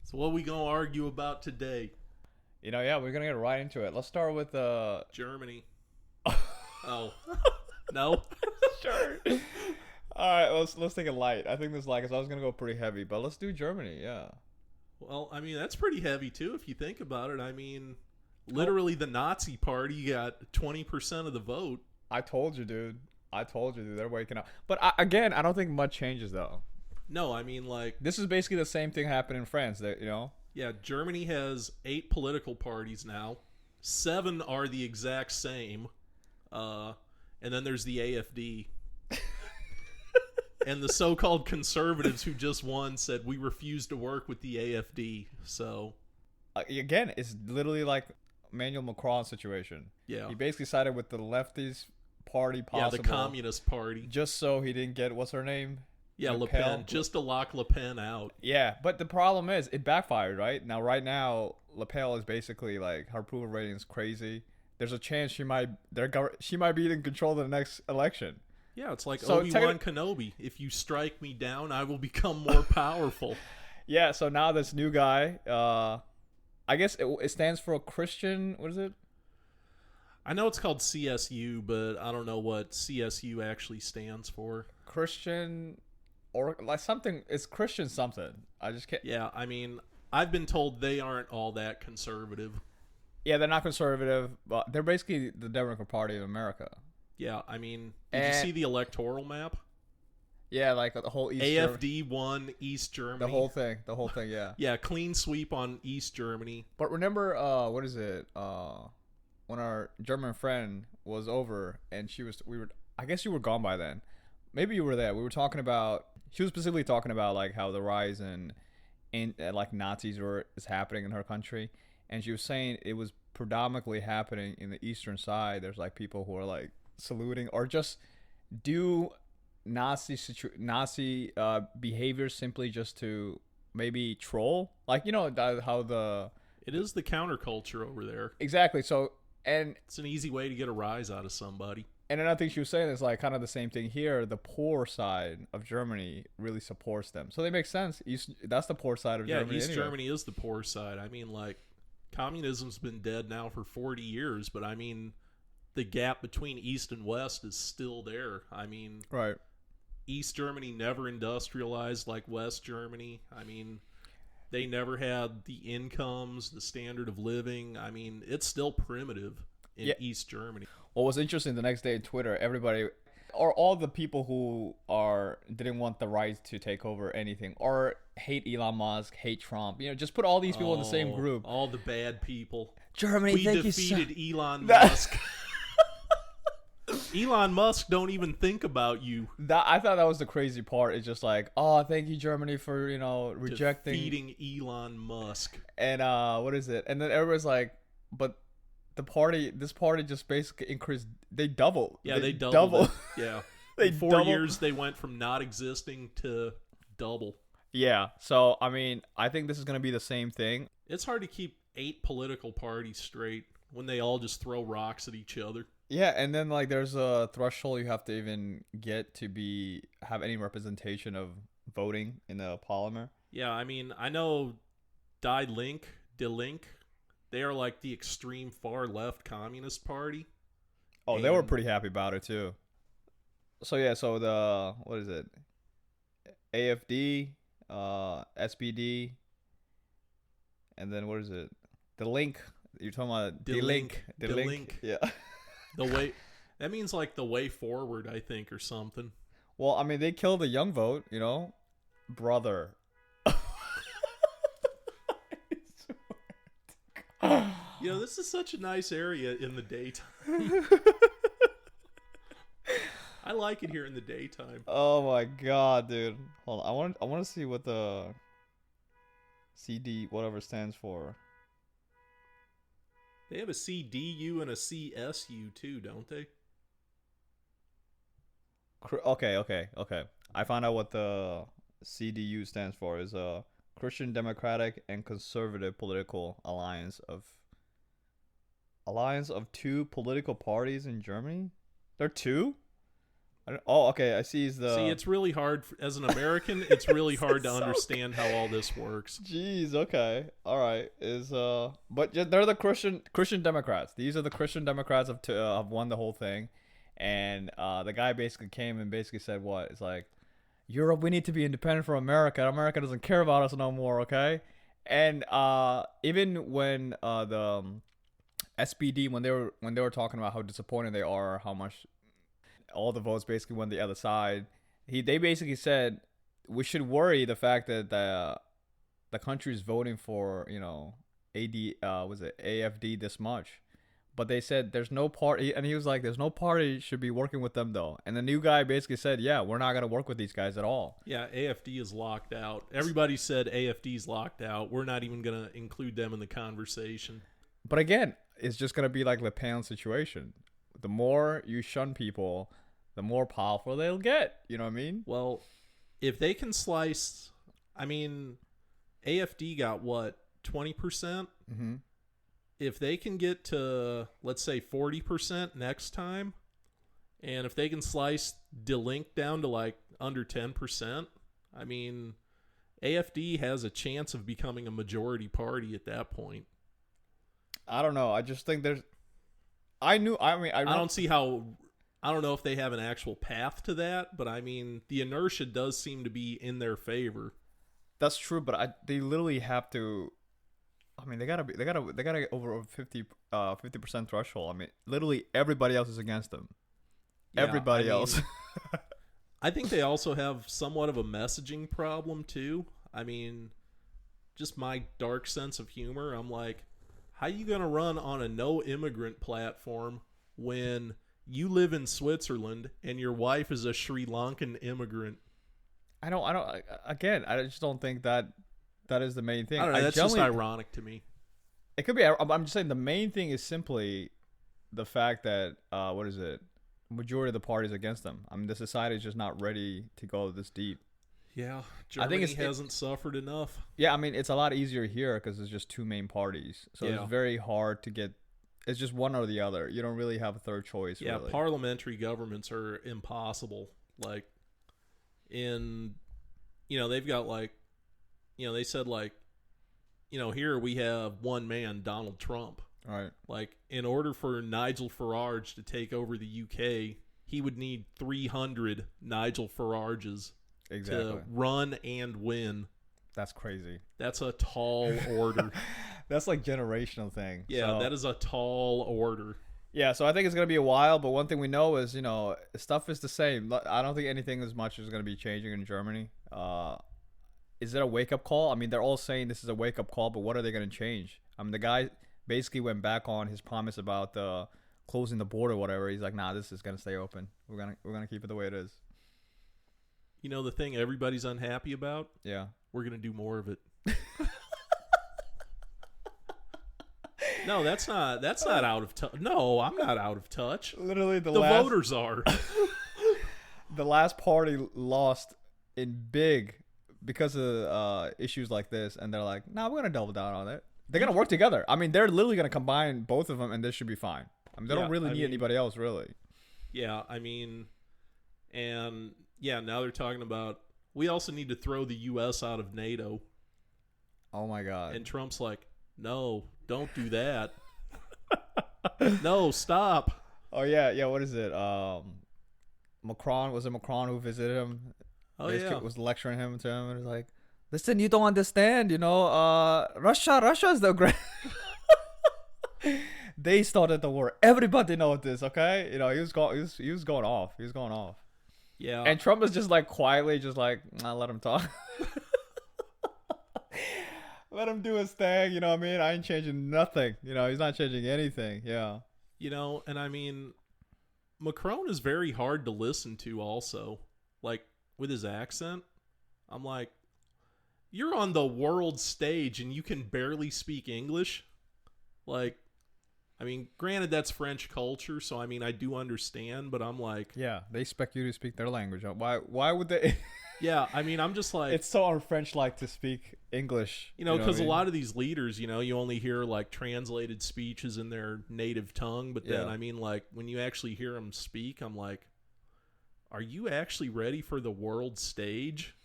So what we gonna argue about today? Yeah, we're gonna get right into it. Let's start with Germany. Oh, no. Sure. All right, let's take it light. I think this light because I was gonna go pretty heavy, but let's do Germany. Yeah. Well, I mean that's pretty heavy too if you think about it. I mean, Oh, literally the Nazi Party got 20% of the vote. I told you, dude. I told you, dude. They're waking up. But again, I don't think much changes though. No, I mean like This is basically the same thing happened in France. That. yeah, Germany has 8 political parties now. 7 are the exact same. And then there's the AFD. And the so-called conservatives who just won said we refuse to work with the AFD. So Again, it's literally like Emmanuel Macron situation. yeah, He basically sided with the leftist party yeah, the possible, Communist Party. just so he didn't get what's her name. Yeah, Le Pen. Pen, just to lock Le Pen out. Yeah, but the problem is it backfired, right? Right now, Lapel is basically like her approval rating is crazy. There's a chance she might be in control of the next election. Yeah, it's like So Obi-Wan Kenobi. If you strike me down, I will become more powerful. Yeah, so now this new guy, I guess it stands for a Christian. What is it? I know it's called CSU, but I don't know what CSU actually stands for. Christian, or like something. It's Christian something. I just can't. Yeah, I mean, I've been told they aren't all that conservative. Yeah, they're not conservative, but they're basically the Democrat Party of America. Yeah, I mean, did you see the electoral map? Yeah, like the whole East AFD won East Germany. the whole thing, yeah. Yeah, clean sweep on East Germany. But remember, what is it? When our German friend was over, and I guess you were gone by then. Maybe you were there. We were talking about. She was specifically talking about like how the rise in like Nazis is happening in her country, and she was saying it was predominantly happening in the eastern side. There's like people who are like saluting or just do Nazi behavior simply just to maybe troll, like how the It is the counterculture over there. exactly. So It's an easy way to get a rise out of somebody. and another thing she was saying is like kind of the same thing here. The poor side of Germany really supports them, so they make sense. That's the poor side of Germany. East anyway. Germany is the poor side. I mean, like, communism's been dead now for 40 years, but I mean, the gap between East and West is still there. I mean, Right. East Germany never industrialized like West Germany. I mean, they never had the incomes, the standard of living. I mean, it's still primitive in East Germany. What was interesting the next day in Twitter, everybody or all the people who didn't want the right to take over anything or hate Elon Musk, hate Trump, just put all these people in the same group. All the bad people. Germany, We thank defeated you Elon Musk. Elon Musk don't even think about you. I thought that was the crazy part. It's just like, oh, thank you Germany for rejecting Defeating Elon Musk. and what is it? And then everyone's like, but this party just basically increased. They doubled. Yeah, they doubled. It. Yeah. They In 4 doubled. years, they went from not existing to double. Yeah. So I mean, I think this is gonna be the same thing. It's hard to keep 8 political parties straight when they all just throw rocks at each other. Yeah, and then like there's a threshold you have to even get to have any representation of voting in the parliament. Yeah, I mean, I know Die Link, they are like the extreme far left communist party. Oh, they were pretty happy about it too. So yeah, so the what is it? AFD, SPD, and then what is it? The link. You're talking about Die Link. Link. Yeah. The way that means like the way forward, I think, or something. Well, I mean, they killed the young vote, brother. This is such a nice area in the daytime. I like it here in the daytime. Oh my god, dude! Hold on, I want to see what the CD whatever stands for. They have a CDU and a CSU too, don't they? Okay. I found out what the CDU stands for. Is a Christian Democratic and Conservative Political Alliance of two political parties in Germany. There are two. Oh, okay. I see. See, it's really hard as an American. It's really hard to understand how all this works. Jeez. Okay. All right. But they're the Christian Democrats. These are the Christian Democrats have won the whole thing, and the guy basically came and basically said what? It's like, Europe, we need to be independent from America. America doesn't care about us no more. Okay. And even when the SPD, when they were talking about how disappointed they are, how much all the votes basically went the other side, they basically said we should worry the fact that the country is voting for AFD this much, but they said there's no party, and he was like, there's no party should be working with them though. And the new guy basically said, yeah, we're not gonna work with these guys at all. Yeah, AFD is locked out. Everybody said AFD's locked out. We're not even gonna include them in the conversation. But again, it's just gonna be like Le Pen's situation. The more you shun people, the more powerful they'll get. You know what I mean? Well, if they can slice, I mean, AFD got what, 20%? Mm-hmm. If they can get to, let's say, 40% next time, and if they can slice Delink down to like under 10%, I mean, AFD has a chance of becoming a majority party at that point. I don't know. I just think I don't see how. I don't know if they have an actual path to that, but I mean, the inertia does seem to be in their favor. That's true, but they literally have to. I mean, they gotta get over 50% threshold. I mean, literally everybody else is against them. Yeah, everybody else. I think they also have somewhat of a messaging problem too. I mean, just my dark sense of humor. I'm like, how you gonna run on a no immigrant platform when you live in Switzerland and your wife is a Sri Lankan immigrant? I just don't think that is the main thing. I don't know, that's just ironic to me. It could be. I'm just saying the main thing is simply the fact that majority of the parties against them. I mean, the society is just not ready to go this deep. Yeah, Germany hasn't suffered enough. Yeah, I mean, it's a lot easier here because there's just two main parties, so it's very hard to get. It's just one or the other. You don't really have a third choice. Yeah, really. Parliamentary governments are impossible. Like, they've got like, they said like, here we have one man, Donald Trump. Right. Like, in order for Nigel Farage to take over the UK, he would need 300 Nigel Farages to run and win. That's crazy. That's a tall order. That's like generational thing. Yeah, that is a tall order. Yeah, so I think it's going to be a while, but one thing we know is, stuff is the same. I don't think anything as much is going to be changing in Germany. Is it a wake-up call? I mean, they're all saying this is a wake-up call, but what are they going to change? I mean, the guy basically went back on his promise about closing the border or whatever. He's like, nah, this is going to stay open. We're gonna keep it the way it is. The thing everybody's unhappy about? Yeah. We're going to do more of it. No, that's not out of touch. No, I'm not out of touch. Literally, the voters are. The last party lost in big because of issues like this, and they're like, nah, we're going to double down on it. They're going to work together. I mean, they're literally going to combine both of them, and this should be fine. I mean, they don't really need anybody else, really. Yeah, I mean, and yeah, now they're talking about, we also need to throw the U.S. out of NATO. Oh, my God. And Trump's like, no, don't do that. No, stop. Oh, yeah, what is it? Macron, was it Macron who visited him? Oh, yeah. Was lecturing him to him, and was like, listen, you don't understand, Russia is the great. They started the war. Everybody knows this, okay? He was going off. He was going off. Yeah. And Trump is just like quietly, just like, nah, let him talk. Let him do his thing. You know what I mean? I ain't changing nothing. He's not changing anything. Yeah. And I mean, Macron is very hard to listen to also. Like, with his accent, I'm like, you're on the world stage and you can barely speak English. Like, I mean, granted, that's French culture, so I mean, I do understand, but I'm like, yeah, they expect you to speak their language. Why would they? Yeah, I mean, I'm just like, it's so un-French-like to speak English. Because a lot of these leaders, you only hear like translated speeches in their native tongue, but then I mean, like when you actually hear them speak, I'm like, are you actually ready for the world stage?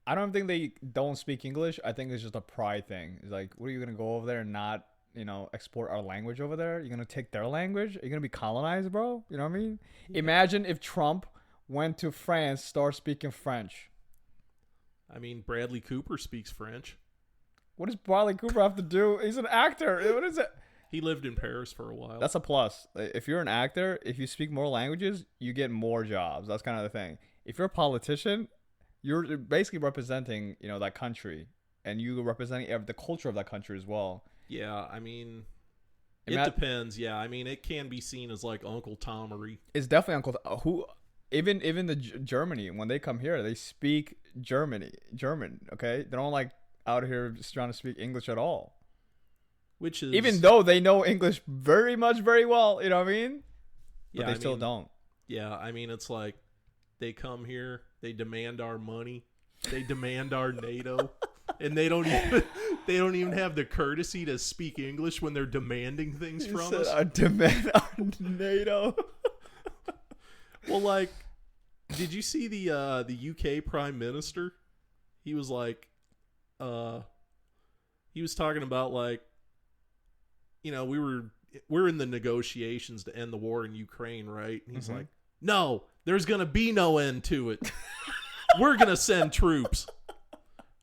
I don't think they don't speak English. I think it's just a pride thing. It's like, what are you gonna go over there and not, export our language over there? You're gonna take their language? Are you gonna be colonized, bro? You know what I mean? Yeah. Imagine if Trump went to France, start speaking French. I mean, Bradley Cooper speaks French. What does Bradley Cooper have to do? He's an actor. What is it? He lived in Paris for a while. That's a plus. If you're an actor, if you speak more languages, you get more jobs. That's kind of the thing. If you're a politician, you're basically representing, that country, and you're representing the culture of that country as well. Yeah, I mean, it depends. Yeah, I mean, it can be seen as like Uncle Tomery. It's definitely Uncle. Even the Germany, when they come here, they speak German. Okay, they don't like out here just trying to speak English at all. Which is, even though they know English very well, you know what I mean? But they still don't. Yeah, I mean, it's like they come here, they demand our money, they demand our NATO, and they don't even have the courtesy to speak English when they're demanding things from us. I demand our NATO. Well, like, did you see the UK Prime Minister? He was like, he was talking about like, we're in the negotiations to end the war in Ukraine, right? And he's like, no, there's gonna be no end to it. We're gonna send troops.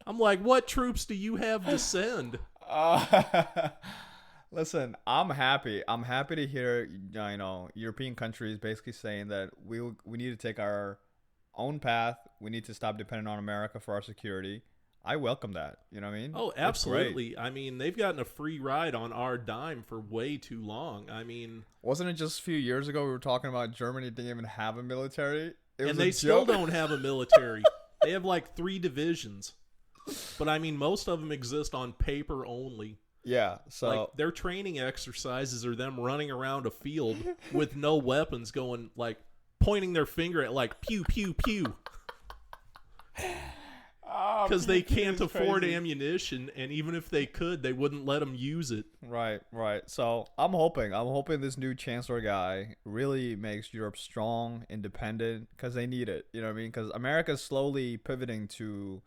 I'm like, what troops do you have to send? Listen, I'm happy. I'm happy to hear, European countries basically saying that we need to take our own path. We need to stop depending on America for our security. I welcome that. You know what I mean? Oh, absolutely. I mean, they've gotten a free ride on our dime for way too long. I mean, wasn't it just a few years ago we were talking about Germany didn't even have a military? And they still don't have a military. They have like 3 divisions. But I mean, most of them exist on paper only. Yeah, so like their training exercises are them running around a field with no weapons, going like pointing their finger at like pew pew pew. Because they can't afford ammunition, and even if they could, they wouldn't let them use it. Right. So I'm hoping this new chancellor guy really makes Europe strong, independent, because they need it. You know what I mean? Because America's slowly pivoting to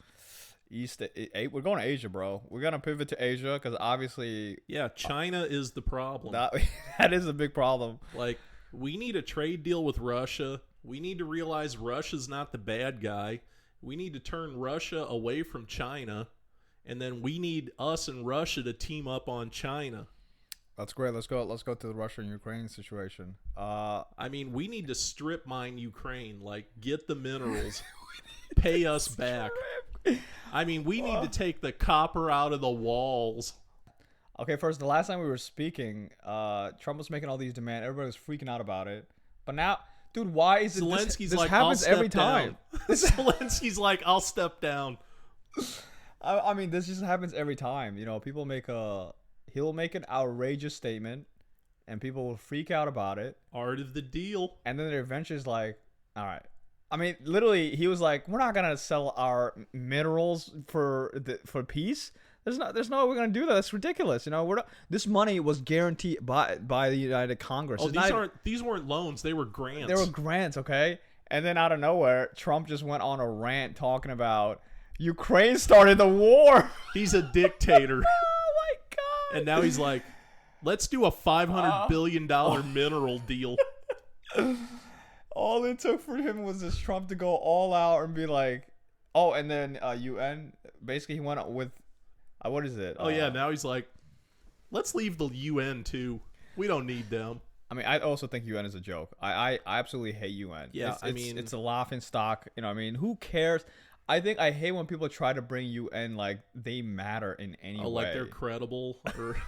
we're going to Asia, bro. We're gonna pivot to Asia because obviously, yeah, China is the problem. That is a big problem. Like, we need a trade deal with Russia. We need to realize Russia's not the bad guy. We need to turn Russia away from China, and then we need us and Russia to team up on China. That's great. Let's go to the Russia and Ukraine situation. I mean, we need to strip mine Ukraine. Like, get the minerals, pay us back. I mean, we need to take the copper out of the walls. Okay, first, the last time we were speaking, Trump was making all these demands. Everybody was freaking out about it. But now, dude, why is it this like, happens every time? Zelensky's like, I'll step down. I mean, this just happens every time. People he'll make an outrageous statement, and people will freak out about it. Art of the deal. And then eventually is like, all right. I mean, literally, he was like, we're not going to sell our minerals for peace. There's no way we're going to do that. That's ridiculous. This money was guaranteed by the United Congress. Oh, these weren't loans. They were grants. They were grants, okay? And then out of nowhere, Trump just went on a rant talking about Ukraine started the war. He's a dictator. Oh, my God. And now he's like, let's do a $500 billion mineral deal. All it took for him was this Trump to go all out and be like, oh, and then UN, basically he went out with, what is it? Oh, yeah, now he's like, let's leave the UN too. We don't need them. I mean, I also think UN is a joke. I absolutely hate UN. Yeah, it's a laughing stock. You know what I mean? Who cares? I hate when people try to bring UN like they matter in any way. Like they're credible or...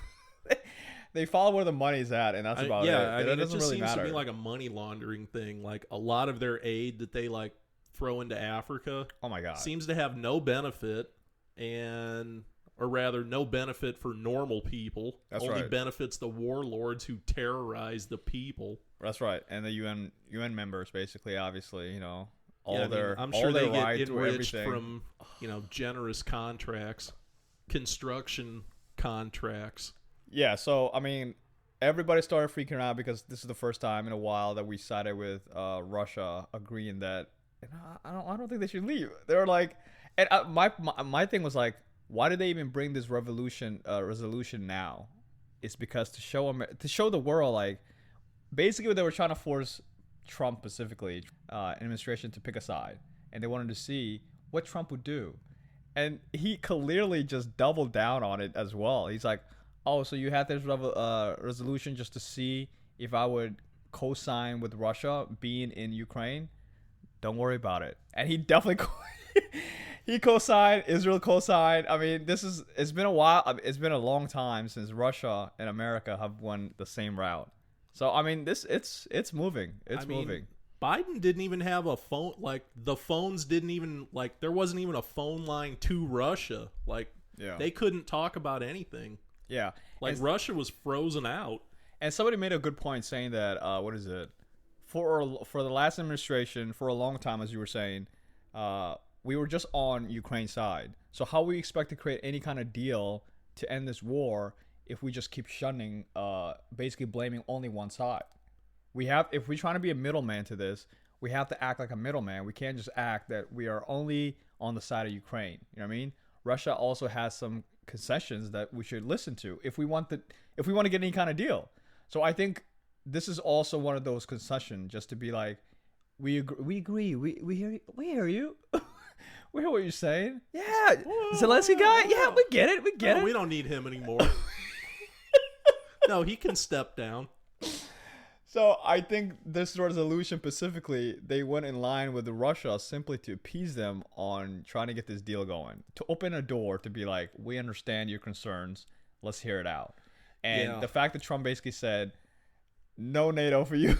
They follow where the money's at, and that's about it. Yeah, I mean, it just seems to be like a money laundering thing. Like, a lot of their aid that they, like, throw into Africa, oh my God, seems to have no benefit, or rather, no benefit for normal people. That's Only right. benefits the warlords who terrorize the people. That's right. And the UN members, basically, obviously, I'm sure they get enriched from, generous contracts, construction contracts. Yeah, so, I mean, everybody started freaking out because this is the first time in a while that we sided with Russia, agreeing that I don't think they should leave. They were like, and my thing was like, why did they even bring this resolution now? It's because to show the world, like, basically they were trying to force Trump specifically, administration, to pick a side, and they wanted to see what Trump would do, and he clearly just doubled down on it as well. He's like, oh, so you had this resolution just to see if I would co-sign with Russia being in Ukraine? Don't worry about it. And he definitely he co-signed, Israel co-signed. I mean, it's been a while. It's been a long time since Russia and America have won the same route. So I mean, it's moving. It's moving. Biden didn't even have a phone. Like, the phones didn't even, like, there wasn't even a phone line to Russia. Like, they couldn't talk about anything. Yeah. Like, Russia was frozen out. And somebody made a good point saying that for the last administration, for a long time, as you were saying, we were just on Ukraine's side. So how we expect to create any kind of deal to end this war if we just keep shunning, basically blaming only one side? If we're trying to be a middleman to this, we have to act like a middleman. We can't just act that we are only on the side of Ukraine. You know what I mean? Russia also has some concessions that we should listen to if we want to get any kind of deal. So I think this is also one of those concessions, just to be like, we agree, we hear you. We hear what you're saying. Yeah, Zelensky guy. Yeah, we get it. We don't need him anymore. No, he can step down. So I think this resolution specifically, they went in line with Russia simply to appease them on trying to get this deal going, to open a door to be like, we understand your concerns, let's hear it out. And the fact that Trump basically said, no NATO for you,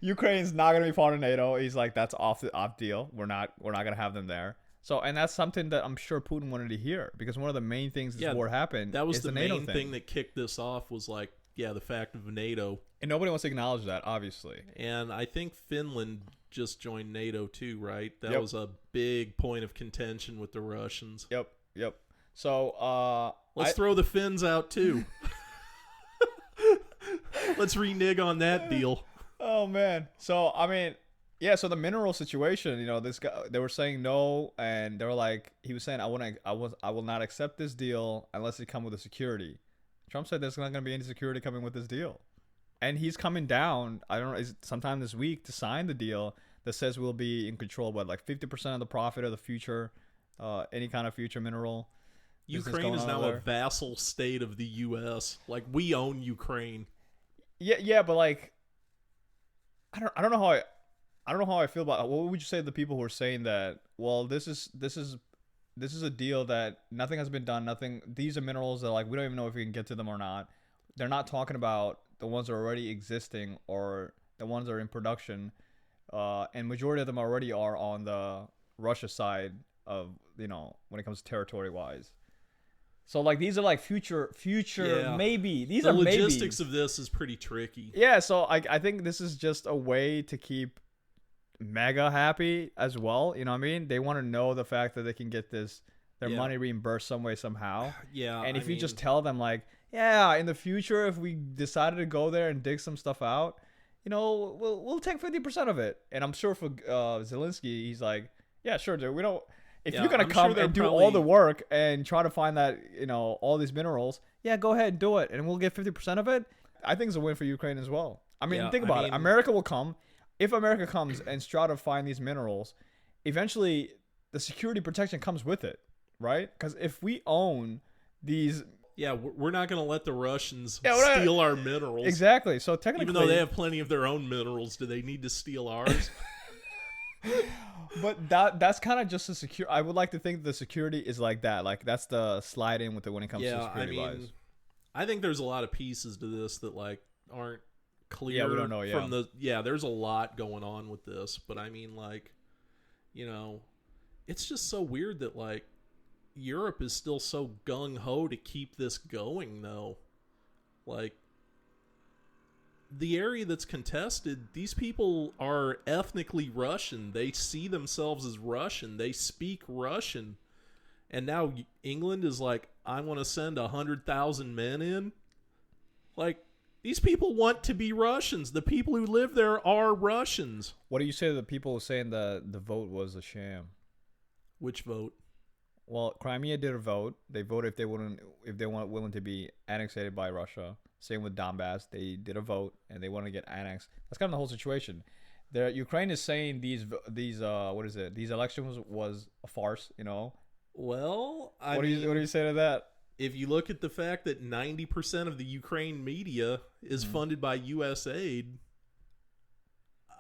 Ukraine's not going to be part of NATO. He's like, that's off deal. We're not going to have them there. So, and that's something that I'm sure Putin wanted to hear, because one of the main things this war happened. That was is the NATO main thing that kicked this off, was like, the fact of NATO. And nobody wants to acknowledge that, obviously. And I think Finland just joined NATO too, right? That was a big point of contention with the Russians. Yep. So let's throw the Finns out too. Let's renege on that deal. Oh man. So I mean, so the mineral situation, you know, this guy, they were saying no, and they were like, he was saying, I will not accept this deal unless it come with a security. Trump said there's not going to be any security coming with this deal. And he's coming down, I don't know, sometime this week to sign the deal that says we'll be in control of, like, 50% of the profit of the future, any kind of future mineral. Ukraine is now a vassal state of the U.S. Like, we own Ukraine. Yeah, but, like, I don't know how I feel about it. What would you say to the people who are saying that, well, this is a deal that nothing has been done, these are minerals that, like, we don't even know if we can get to them or not. They're not talking about the ones that are already existing or the ones that are in production, and majority of them already are on the Russia side of, you know, when it comes to territory wise. So, like, these are like future maybe. These are maybes. The logistics of this is pretty tricky. Yeah, so I think this is just a way to keep mega happy as well. You know what I mean? They want to know the fact that they can get their money reimbursed some way, somehow. Yeah. And if you just tell them, like, yeah, in the future, if we decided to go there and dig some stuff out, you know, we'll take 50% of it. And I'm sure for Zelensky, he's like, yeah, sure, dude. We don't. If you're gonna come and do all the work and try to find that, you know, all these minerals, yeah, go ahead and do it, and we'll get 50% of it. I think it's a win for Ukraine as well. I mean, think about it. America will come. If America comes and try to find these minerals, eventually the security protection comes with it, right? Because if we own these. Yeah, we're not going to let the Russians steal our minerals. Exactly. So technically, even though they have plenty of their own minerals, do they need to steal ours? But that's kind of just a secure. I would like to think the security is like that. Like, that's the slide in with it when it comes to security wise. I think there's a lot of pieces to this that, like, aren't clear. Yeah, we don't know. Yeah, there's a lot going on with this, but I mean, like, you know, it's just so weird that, like, Europe is still so gung-ho to keep this going, though. Like, the area that's contested, these people are ethnically Russian. They see themselves as Russian. They speak Russian. And now England is like, I want to send 100,000 men in. Like, These people want to be Russians. The people who live there are Russians. What do you say to the people saying the vote was a sham? Which vote? Well, Crimea did a vote. They voted if they weren't willing to be annexated by Russia. Same with Donbass. They did a vote and they want to get annexed. That's kind of the whole situation. Ukraine is saying these these elections was a farce. Well, what do you say to that? If you look at the fact that 90% of the Ukraine media is funded by U.S. aid,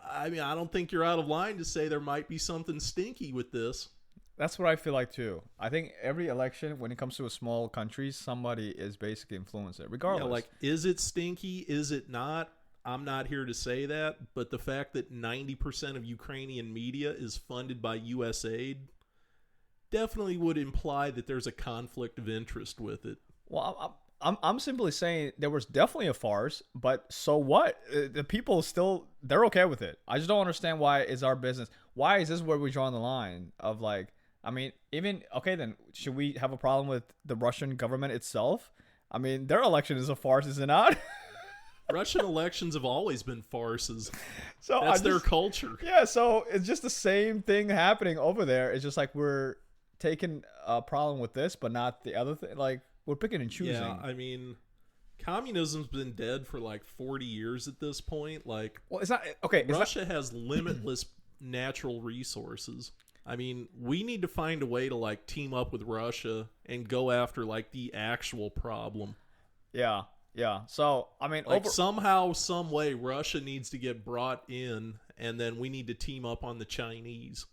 I mean, I don't think you're out of line to say there might be something stinky with this. That's what I feel like too. I think every election, when it comes to a small country, somebody is basically influencing it, regardless. Yeah, like, is it stinky? Is it not? I'm not here to say that, but the fact that 90% of Ukrainian media is funded by U.S. aid definitely would imply that there's a conflict of interest with it. Well, I'm simply saying there was definitely a farce, but so what? The people they're okay with it. I just don't understand why it's our business. Why is this where we draw the line of like, I mean, okay, then should we have a problem with the Russian government itself? I mean, their election is a farce, is it not? Russian elections have always been farces. So that's their culture. Yeah, so it's just the same thing happening over there. It's just like we're taking a problem with this, but not the other thing. Like, we're picking and choosing. Yeah, I mean, communism's been dead for like 40 years at this point. Like, well, it's not okay. Russia has limitless natural resources. I mean, we need to find a way to like team up with Russia and go after like the actual problem. Yeah. So, I mean, like somehow, some way, Russia needs to get brought in, and then we need to team up on the Chinese.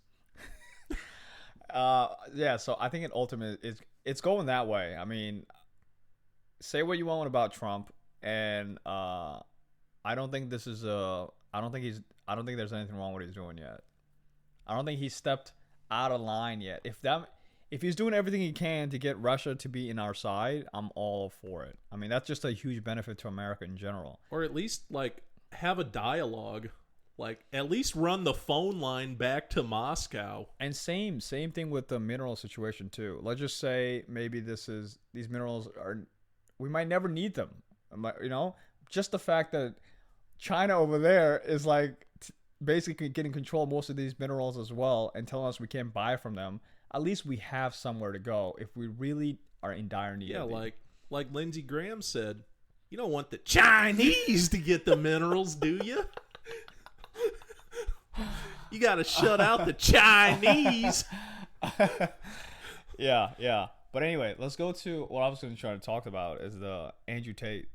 Yeah. So I think it's going that way. I mean, say what you want about Trump, and I don't think there's anything wrong with what he's doing yet. I don't think he's stepped out of line yet. If he's doing everything he can to get Russia to be in our side, I'm all for it. I mean, that's just a huge benefit to America in general. Or at least like have a dialogue. Like, at least run the phone line back to Moscow. And same thing with the mineral situation too. Let's just say maybe these minerals we might never need them. Just the fact that China over there is like basically getting control of most of these minerals as well and telling us we can't buy from them. At least we have somewhere to go if we really are in dire need. Yeah, like Lindsey Graham said, you don't want the Chinese to get the minerals, do you? You got to shut out the Chinese. Yeah. But anyway, let's go to what I was going to try to talk about is the Andrew Tate.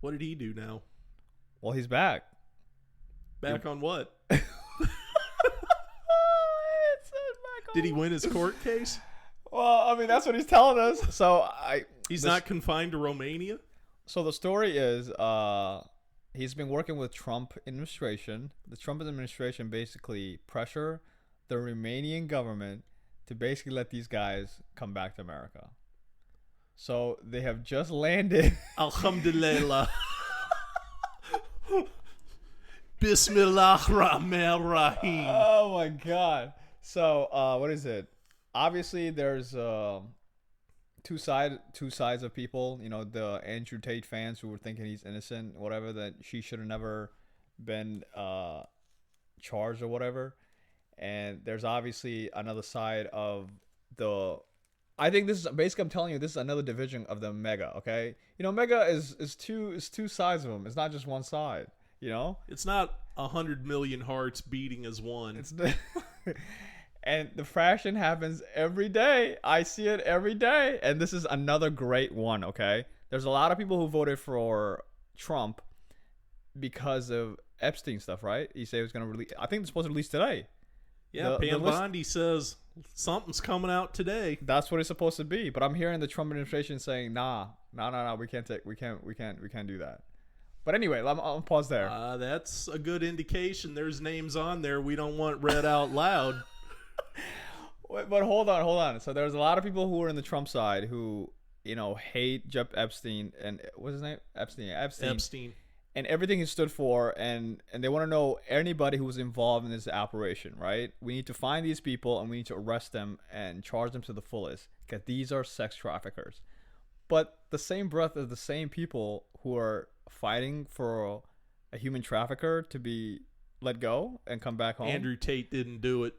What did he do now? Well, he's back. Back on what? Did he win his court case? Well, I mean, that's what he's telling us. So he's not confined to Romania? So the story is he's been working with Trump administration. The Trump administration basically pressure the Romanian government to basically let these guys come back to America. So they have just landed. Alhamdulillah. Bismillah Rahman Rahim. Oh my God. So what is it? Obviously, there's two sides of people. The Andrew Tate fans who were thinking he's innocent, whatever, that she should have never been charged or whatever. And there's obviously another side of I think this is basically, I'm telling you, this is another division of the mega. Okay, mega is two sides of them. It's not just one side. It's not 100 million hearts beating as one. And the fraction happens every day. I see it every day. And this is another great one, okay? There's a lot of people who voted for Trump because of Epstein stuff, right? He said he was going to release. I think it's supposed to release today. Yeah, Pam Bondi says something's coming out today. That's what it's supposed to be. But I'm hearing the Trump administration saying, nah, we can't do that. But anyway, I'll pause there. That's a good indication. There's names on there we don't want read out loud. But hold on. So there's a lot of people who are in the Trump side who, hate Jeff Epstein and what's his name? Epstein. And everything he stood for, and they want to know anybody who was involved in this operation, right? We need to find these people and we need to arrest them and charge them to the fullest because these are sex traffickers. But the same breath of the same people who are fighting for a human trafficker to be let go and come back home. Andrew Tate didn't do it.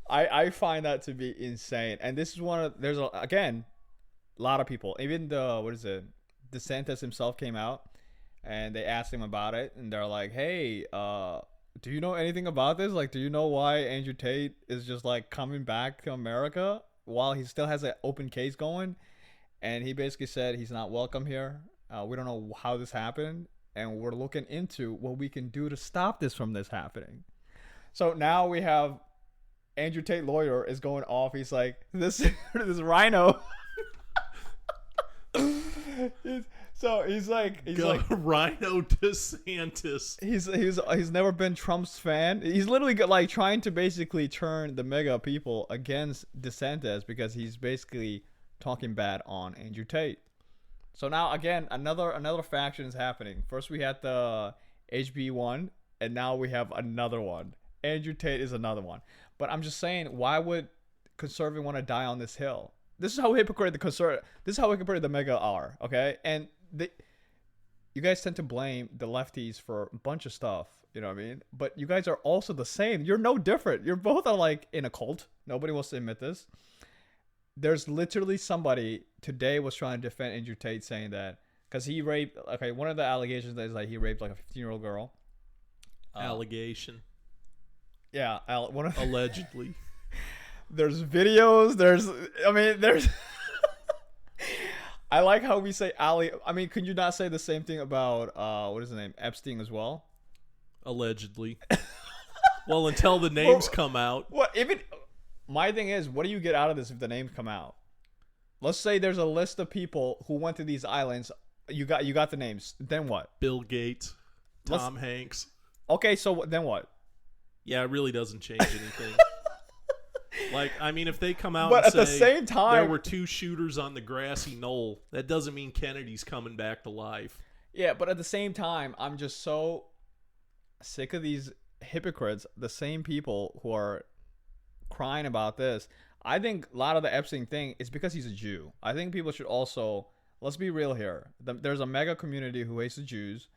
I find that to be insane. And this is there's again a lot of people, even DeSantis himself came out and they asked him about it, and they're like, hey, do you know anything about this? Like, do you know why Andrew Tate is just like coming back to America while he still has an open case going? And he basically said he's not welcome here. We don't know how this happened, and we're looking into what we can do to stop this from this happening. So now we have Andrew Tate lawyer is going off. He's like, this rhino. He's like Rhino DeSantis. He's never been Trump's fan. He's literally like trying to basically turn the mega people against DeSantis because he's basically talking bad on Andrew Tate. So now again, another faction is happening. First we had the HB one, and now we have another one. Andrew Tate is another one. But I'm just saying, why would conservative want to die on this hill? This is how hypocrite the mega are, okay? And you guys tend to blame the lefties for a bunch of stuff, you know what I mean? But you guys are also the same. You're no different. You're both are like in a cult. Nobody wants to admit this. There's literally somebody today was trying to defend Andrew Tate, saying that because he raped. Okay, one of the allegations is like he raped like a 15-year-old girl. Allegation. Yeah, allegedly. There's videos. There's. I like how we say Ali. I mean, could you not say the same thing about what is his name, Epstein as well? Allegedly. Well, until the names come out. What even? My thing is, what do you get out of this if the names come out? Let's say there's a list of people who went to these islands. You got the names. Then what? Bill Gates, Tom Hanks. Okay, so then what? Yeah, it really doesn't change anything. Like, I mean, if they come out but and at the say same time, there were 2 shooters on the grassy knoll, that doesn't mean Kennedy's coming back to life. Yeah, but at the same time, I'm just so sick of these hypocrites, the same people who are crying about this. I think a lot of the Epstein thing is because he's a Jew. I think people should also, let's be real here. There's a mega community who hates the Jews,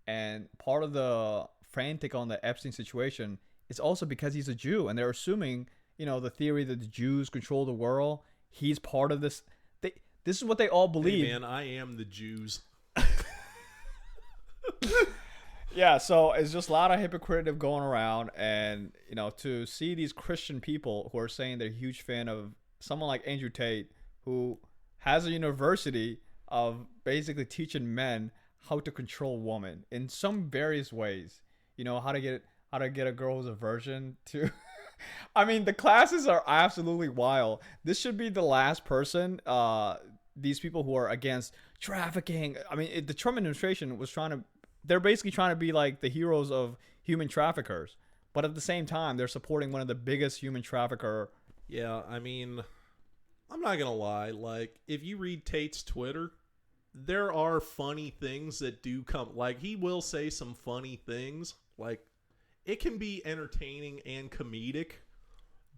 and part of the frantic on the Epstein situation is also because he's a Jew, and they're assuming, the theory that the Jews control the world. He's part of this. This is what they all believe. Hey man, I am the Jews. Yeah, so it's just a lot of hypocrisy going around, and to see these Christian people who are saying they're a huge fan of someone like Andrew Tate, who has a university of basically teaching men how to control women in some various ways. How to get a girl who's a virgin to. I mean, the classes are absolutely wild. This should be the last person. These people who are against trafficking. I mean, the Trump administration was they're basically trying to be like the heroes of human traffickers. But at the same time, they're supporting one of the biggest human trafficker. Yeah, I mean, I'm not going to lie. Like, if you read Tate's Twitter, there are funny things that do come. Like, he will say some funny things. Like, it can be entertaining and comedic,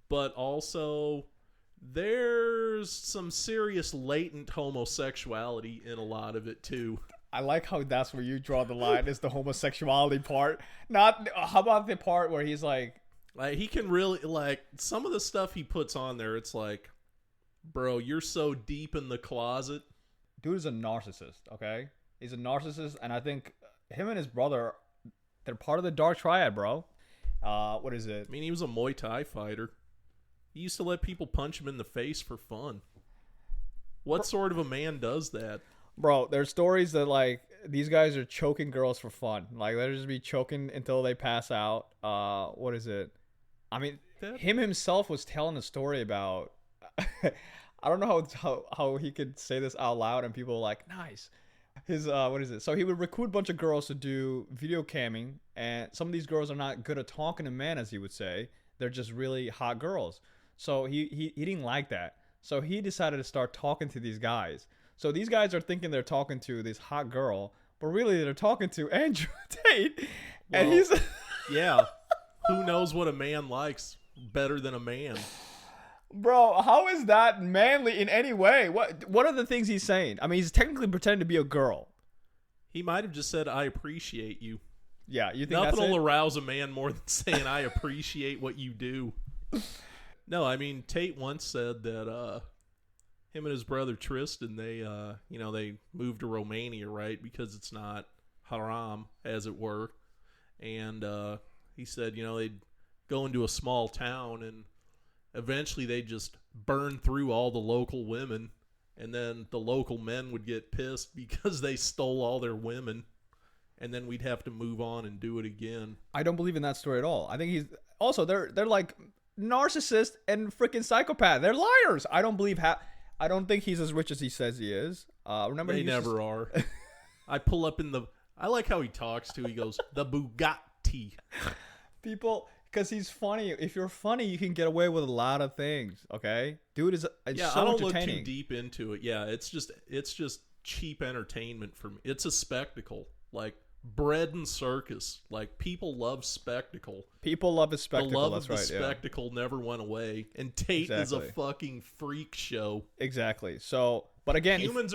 but also there's some serious latent homosexuality in a lot of it too. I like how that's where you draw the line, is the homosexuality part. Not, how about the part where he's like he can really, like, some of the stuff he puts on there, it's like, bro, you're so deep in the closet. Dude is a narcissist, okay? He's a narcissist, and I think him and his brother, they're part of the dark triad, bro. What is it? I mean, he was a Muay Thai fighter. He used to let people punch him in the face for fun. What sort of a man does that? Bro, there's stories that, like, these guys are choking girls for fun. Like, they'll just be choking until they pass out. What is it? I mean, him himself was telling a story about... I don't know how he could say this out loud and people were like, nice. His, what is it? So he would recruit a bunch of girls to do video camming, and some of these girls are not good at talking to men, as he would say. They're just really hot girls. So he didn't like that. So he decided to start talking to these guys. So these guys are thinking they're talking to this hot girl, but really they're talking to Andrew Tate. Well, and he's... yeah. Who knows what a man likes better than a man? Bro, how is that manly in any way? What are the things he's saying? I mean, he's technically pretending to be a girl. He might have just said, "I appreciate you." Yeah, you think Nothing that's will it? arouse a man more than saying, "I appreciate what you do." No, I mean, Tate once said that him and his brother Tristan, they moved to Romania, right? Because it's not haram, as it were. And he said, they'd go into a small town and eventually they'd just burn through all the local women. And then the local men would get pissed because they stole all their women. And then we'd have to move on and do it again. I don't believe in that story at all. I think he's also they're like narcissist and freaking psychopath. They're liars. I don't believe I don't think he's as rich as he says he is. Remember, they never are. I pull up in I like how he talks too. He goes, the Bugatti. People, because he's funny. If you're funny, you can get away with a lot of things. Okay, dude is so I don't look entertaining. too deep into it. Yeah, it's just cheap entertainment for me. It's a spectacle, like bread and circus. Like people love spectacle. People love a spectacle. The love That's of the right, spectacle never went away. And Tate is a fucking freak show. Exactly. So, but again, humans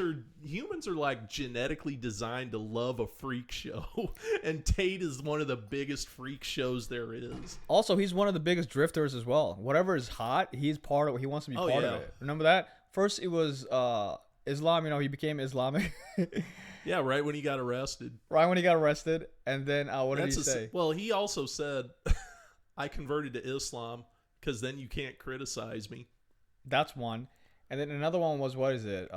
are like genetically designed to love a freak show, and Tate is one of the biggest freak shows there is. Also, he's one of the biggest drifters as well. Whatever is hot, he's part of it. He wants to be part of it. Remember that? First, it was Islam. He became Islamic. Yeah, right when he got arrested. Right when he got arrested, and then what did he say? Well, he also said, "I converted to Islam because then you can't criticize me." That's one. And then another one was, what is it?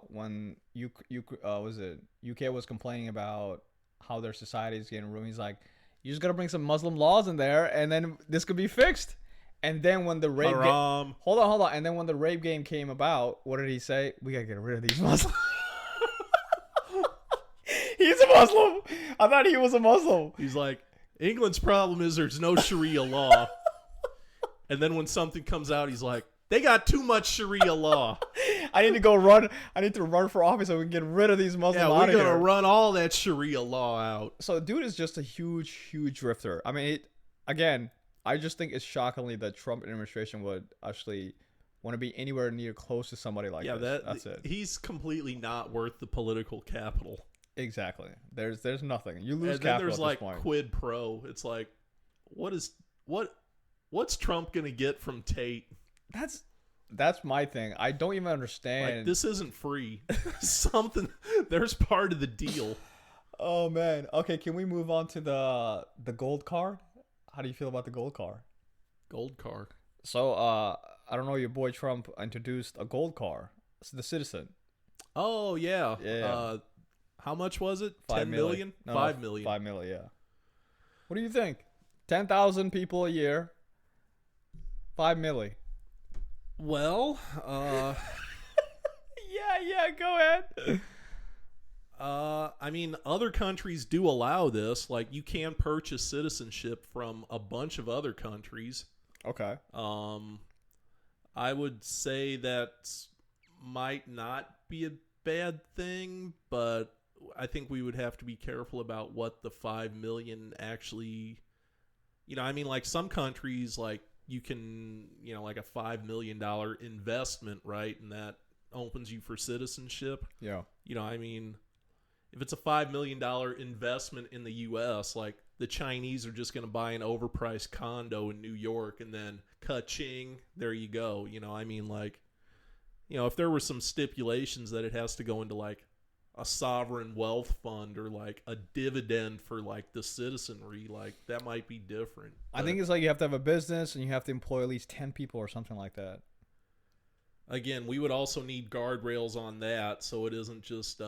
When UK was complaining about how their society is getting ruined. He's like, you just gotta bring some Muslim laws in there, and then this could be fixed. And then when the rape hold on. And then when the rape game came about, what did he say? We gotta get rid of these Muslims. He's a Muslim. I thought he was a Muslim. He's like, England's problem is there's no Sharia law. And then when something comes out, he's like, they got too much Sharia law. I need to go run. I need to run for office so we can get rid of these Muslims out of here. We're going to run all that Sharia law out. So dude is just a huge, huge drifter. I mean, again, I just think it's shockingly that Trump administration would actually want to be anywhere near close to somebody like this. That's it. He's completely not worth the political capital. Exactly. There's nothing. You lose and capital. Then there's at like this point. quid pro. It's like, what's Trump gonna get from Tate? That's my thing. I don't even understand. Like, this isn't free. There's part of the deal. Oh man. Okay, can we move on to the gold car? How do you feel about the gold car? Gold car. So I don't know. Your boy Trump introduced a gold car. It's the Citizen. Oh yeah. Yeah. How much was it? 5 million? No, 5 million. 5 million, yeah. What do you think? 10,000 people a year. 5 million. Well, yeah, go ahead. I mean, other countries do allow this. Like, you can purchase citizenship from a bunch of other countries. Okay. I would say that might not be a bad thing, but I think we would have to be careful about what the 5 million actually, I mean, like some countries, like you can, like a $5 million investment, right? And that opens you for citizenship. Yeah. I mean, if it's a $5 million investment in the U.S., like the Chinese are just going to buy an overpriced condo in New York and then ka-ching, there you go. I mean, like, if there were some stipulations that it has to go into like a sovereign wealth fund or like a dividend for like the citizenry, like that might be different. I think it's like you have to have a business and you have to employ at least 10 people or something like that. Again, we would also need guardrails on that, so it isn't just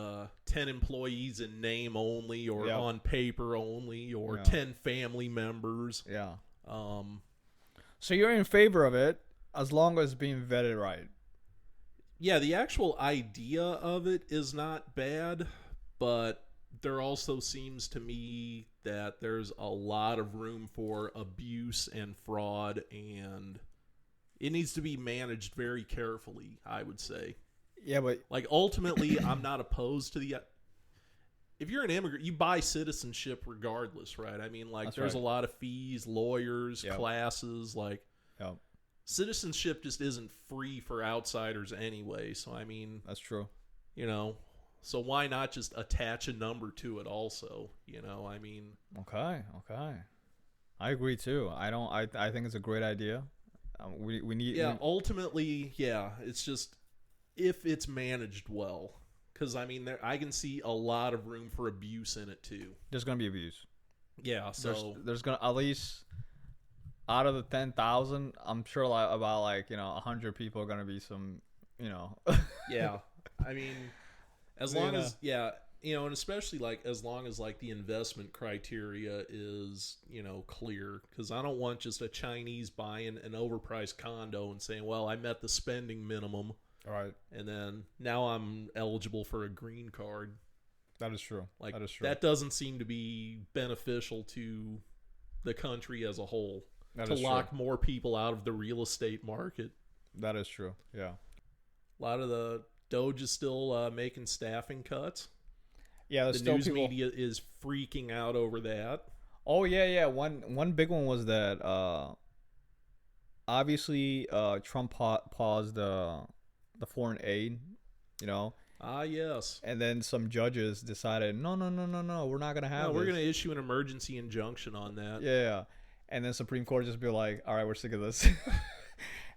10 employees in name only or on paper only or 10 family members. Yeah. So you're in favor of it as long as it's being vetted right. Yeah, the actual idea of it is not bad, but there also seems to me that there's a lot of room for abuse and fraud, and it needs to be managed very carefully, I would say. Yeah, but like ultimately, I'm not opposed to the. If you're an immigrant, you buy citizenship regardless, right? I mean, like there's a lot of fees, lawyers, classes, like. Yep. citizenship just isn't free for outsiders anyway. So I mean, That's true. you know, so why not just attach a number to it also? I mean, Okay. I agree too. I think it's a great idea. We need. yeah, ultimately, yeah, it's just if it's managed well. Because, I mean, I can see a lot of room for abuse in it, too. There's gonna be abuse. Yeah, so... There's gonna, at least out of the 10,000, I'm sure about 100 people are gonna be some, Yeah, I mean, as long as... Yeah, and especially, as long as, the investment criteria is, clear. Because I don't want just a Chinese buying an overpriced condo and saying, well, I met the spending minimum. All right. And then now I'm eligible for a green card. That is true. That is true. That doesn't seem to be beneficial to the country as a whole. To lock more people out of the real estate market. That is true. Yeah. A lot of the Doge is still making staffing cuts. Yeah, the news media is freaking out over that. Oh yeah. One big one was that obviously Trump paused the foreign aid, yes. And then some judges decided, no, we're not gonna have. No, we're gonna issue an emergency injunction on that. Yeah. And then Supreme Court just be like, all right, we're sick of this.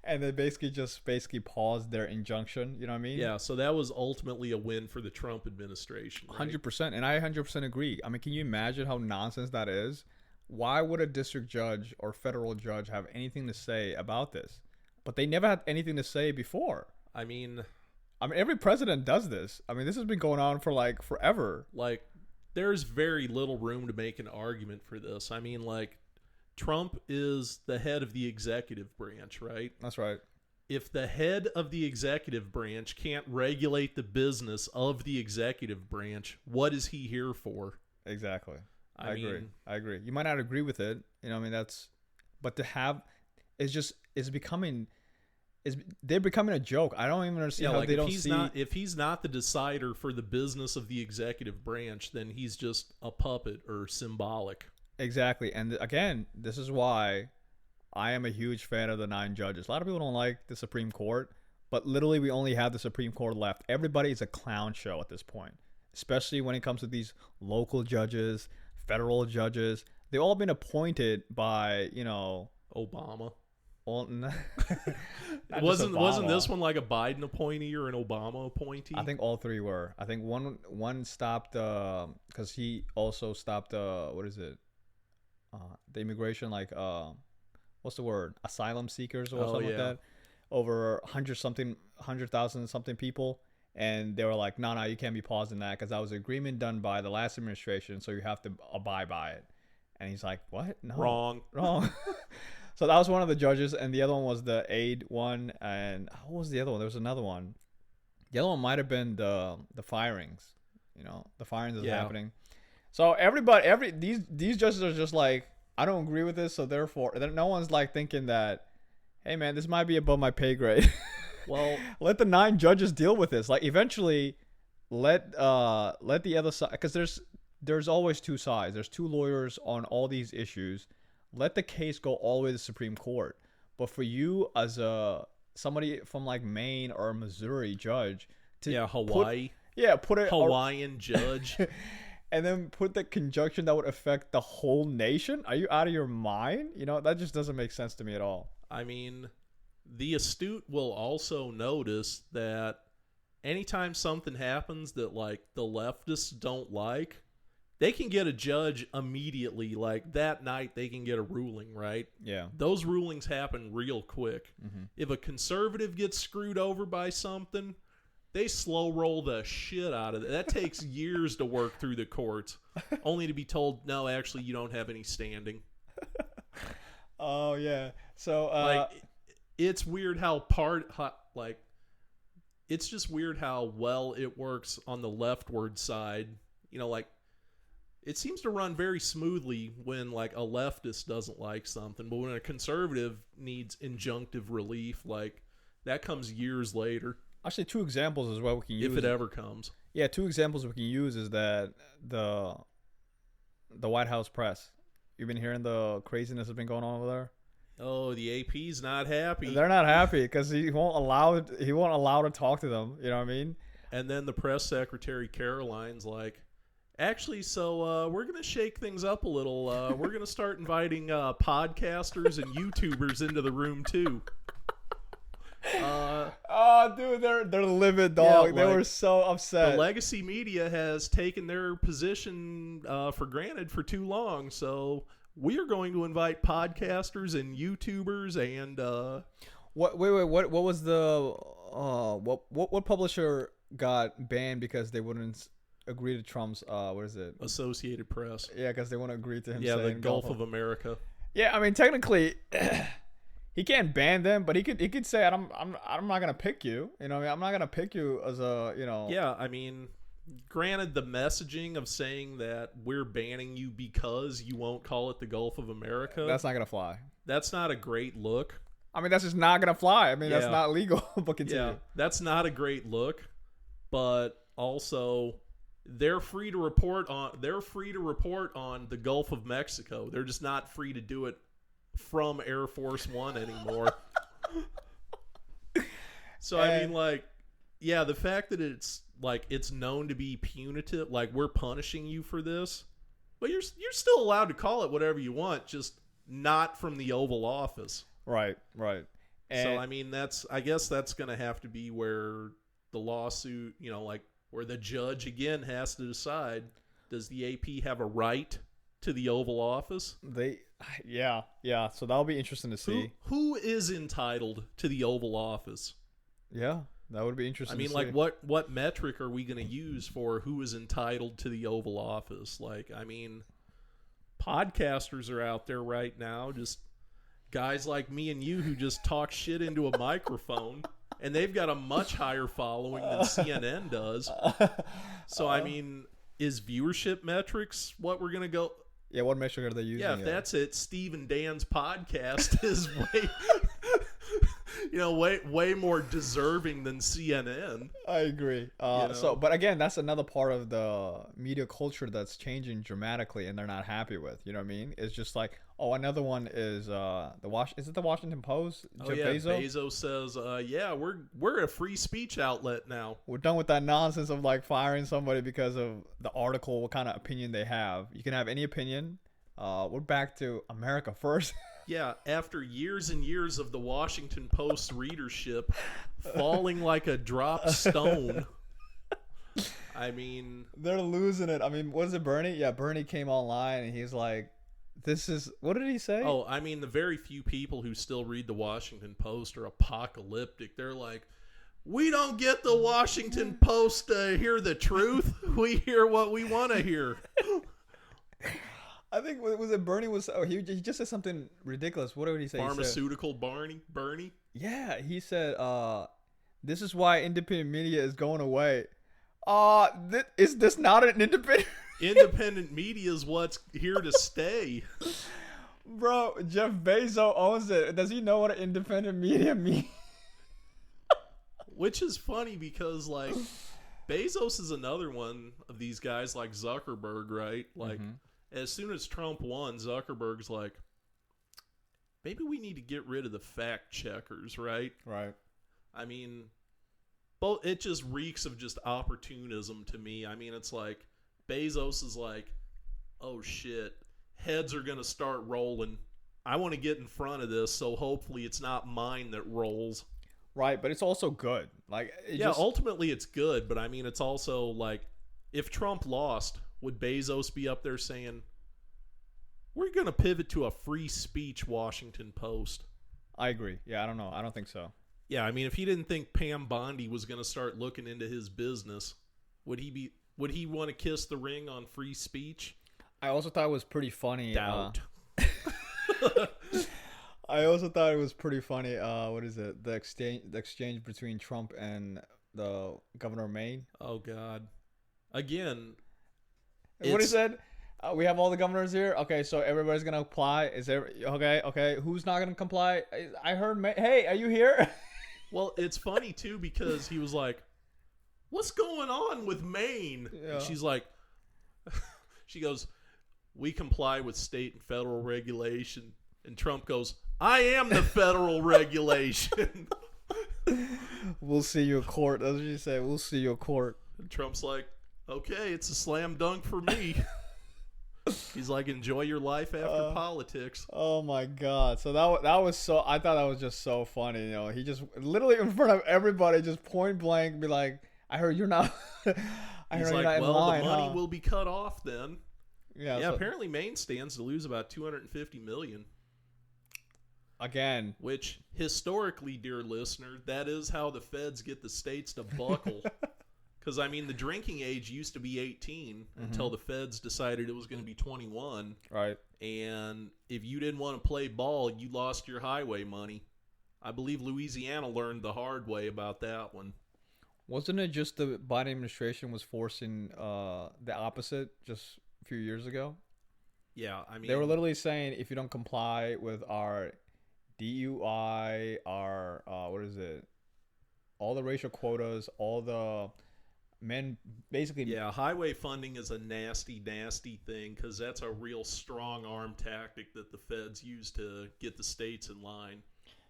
And they basically paused their injunction. You know what I mean? Yeah. So that was ultimately a win for the Trump administration. 100%, and I 100% agree. I mean, can you imagine how nonsense that is? Why would a district judge or federal judge have anything to say about this? But they never had anything to say before. I mean, every president does this. I mean, this has been going on for forever. There's very little room to make an argument for this. I mean, Trump is the head of the executive branch, right? That's right. If the head of the executive branch can't regulate the business of the executive branch, what is he here for? Exactly. I agree. You might not agree with it. But to have, they're becoming a joke. I don't even understand how they don't see. If he's not the decider for the business of the executive branch, then he's just a puppet or symbolic. Exactly. And again, this is why I am a huge fan of the 9 judges. A lot of people don't like the Supreme Court, but literally we only have the Supreme Court left. Everybody is a clown show at this point, especially when it comes to these local judges, federal judges. They've all been appointed by, Obama. Wasn't this one like a Biden appointee or an Obama appointee? I think all 3 were. I think one stopped because he also stopped what is it? The immigration, what's the word? Asylum seekers or something like that. Over 100,000 something people, and they were like, no, you can't be pausing that because that was an agreement done by the last administration, so you have to abide by it. And he's like, what? No, wrong. So that was one of the judges, and the other one was the aid one. And what was the other one? There was another one. The other one might have been the firings. The firings is happening. So these judges are just like, I don't agree with this, so therefore, no one's thinking that, hey man, this might be above my pay grade. Well, let the 9 judges deal with this. Eventually, let the other side, because there's always 2 sides. There's 2 lawyers on all these issues. Let the case go all the way to the Supreme Court. But for you as somebody from Maine or Missouri judge to Hawaii, put it Hawaiian judge, and then put the conjunction that would affect the whole nation. Are you out of your mind? That just doesn't make sense to me at all. I mean, the astute will also notice that anytime something happens that the leftists don't like, they can get a judge immediately. That night, they can get a ruling, right? Yeah. Those rulings happen real quick. Mm-hmm. If a conservative gets screwed over by something, they slow roll the shit out of it. That takes years to work through the courts, only to be told, no, actually, you don't have any standing. Oh, yeah. So, it's weird it's just weird how well it works on the leftward side. It seems to run very smoothly when a leftist doesn't like something, but when a conservative needs injunctive relief, that comes years later. Actually, 2 examples is what we can use. If it ever comes. Yeah, 2 examples we can use is that the White House press. You've been hearing the craziness that's been going on over there? Oh, the AP's not happy. They're not happy because he won't allow to talk to them. You know what I mean? And then the press secretary Caroline's like, actually, so we're gonna shake things up a little. We're gonna start inviting podcasters and YouTubers into the room too. Oh, dude, they're livid, dog. Yeah, they were so upset. The legacy media has taken their position for granted for too long, so we are going to invite podcasters and YouTubers and What was the what publisher got banned because they wouldn't agree to Trump's what is it? Associated Press. Yeah, because they wouldn't agree to him. Yeah, saying the Gulf of America. Yeah, I mean technically. He can't ban them, but he could say I'm not gonna pick you. You know, I'm not gonna pick you as a Yeah, I mean, granted, the messaging of saying that we're banning you because you won't call it the Gulf of America. That's not gonna fly. That's not a great look. I mean, that's just not gonna fly. I mean, that's not legal. But continue. Yeah, that's not a great look. But also, they're free to report on the Gulf of Mexico. They're just not free to do it from Air Force One anymore. So I mean, like, yeah, the fact that it's known to be punitive, like we're punishing you for this, but you're still allowed to call it whatever you want, just not from the Oval Office. Right. And so I mean, I guess that's going to have to be where the lawsuit, like where the judge again has to decide: does the AP have a right to the Oval Office? Yeah. So that'll be interesting to see. Who is entitled to the Oval Office? Yeah, that would be interesting. I mean, to like, see. what metric are we going to use for who is entitled to the Oval Office? Like, I mean, podcasters are out there right now, just guys like me and you who just talk shit into a microphone, and they've got a much higher following than CNN does. So, I mean, is viewership metrics what we're going to go? Yeah, what metric are they using? Yeah, if that's it, Steve and Dan's podcast is way more deserving than CNN. I agree. But again, that's another part of the media culture that's changing dramatically, and they're not happy with. You know what I mean? It's just like, another one is Is it the Washington Post? Bezos says, we're a free speech outlet now. We're done with that nonsense of like firing somebody because of the article, what kind of opinion they have. You can have any opinion. We're back to America first. Yeah, after years and years of the Washington Post readership falling like a dropped stone, I mean, they're losing it. I mean, what is it, Bernie? Yeah, Bernie came online and he's like, this is, what did he say? Oh, I mean, the very few people who still read the Washington Post are apocalyptic. They're like, we don't get the Washington Post to hear the truth. We hear what we want to hear. I think was it Bernie he just said something ridiculous. What did he say? Pharmaceutical Bernie? Yeah, he said this is why independent media is going away. Is this not an independent? Independent media is what's here to stay. Bro, Jeff Bezos owns it. Does he know what an independent media means? Which is funny because, like, Bezos is another one of these guys like Zuckerberg, right? Like, as soon as Trump won, Zuckerberg's like, maybe we need to get rid of the fact checkers, right? Right. I mean, it just reeks of just opportunism to me. I mean, it's like, Bezos is like, oh shit, heads are going to start rolling. I want to get in front of this, so hopefully it's not mine that rolls. Right, but it's also good. Like, ultimately it's good, but I mean, it's also like, if Trump lost, would Bezos be up there saying, we're going to pivot to a free speech Washington Post? I agree. Yeah, I don't know. I don't think so. Yeah, I mean, if he didn't think Pam Bondi was going to start looking into his business, would he want to kiss the ring on free speech? I also thought it was pretty funny. Doubt. I also thought it was pretty funny. What is it? The exchange between Trump and the governor of Maine. Oh God! Again, what he said? We have all the governors here. Okay, so everybody's gonna apply. Is there okay? Who's not gonna comply? I heard. Hey, are you here? Well, it's funny too because he was like, "What's going on with Maine?" Yeah. And she's like, she goes, "We comply with state and federal regulation." And Trump goes, I am the federal regulation. We'll see you in court. That's what you say. We'll see you in court. And Trump's like, okay, it's a slam dunk for me. He's like, enjoy your life after politics. Oh my god! So that was so. I thought that was just so funny. You know, he just literally in front of everybody, just point blank, be like, "I heard you're not." He's like, well, the money will be cut off then. Yeah. Yeah. So, apparently, Maine stands to lose about $250 million. Again, which historically, dear listener, that is how the feds get the states to buckle. Because, I mean, the drinking age used to be 18 until the feds decided it was going to be 21. Right. And if you didn't want to play ball, you lost your highway money. I believe Louisiana learned the hard way about that one. Wasn't it just the Biden administration was forcing the opposite just a few years ago? Yeah, I mean... They were literally saying, if you don't comply with our DUI, our, what is it? All the racial quotas, all the... Men basically, yeah, highway funding is a nasty thing because that's a real strong arm tactic that the feds use to get the states in line.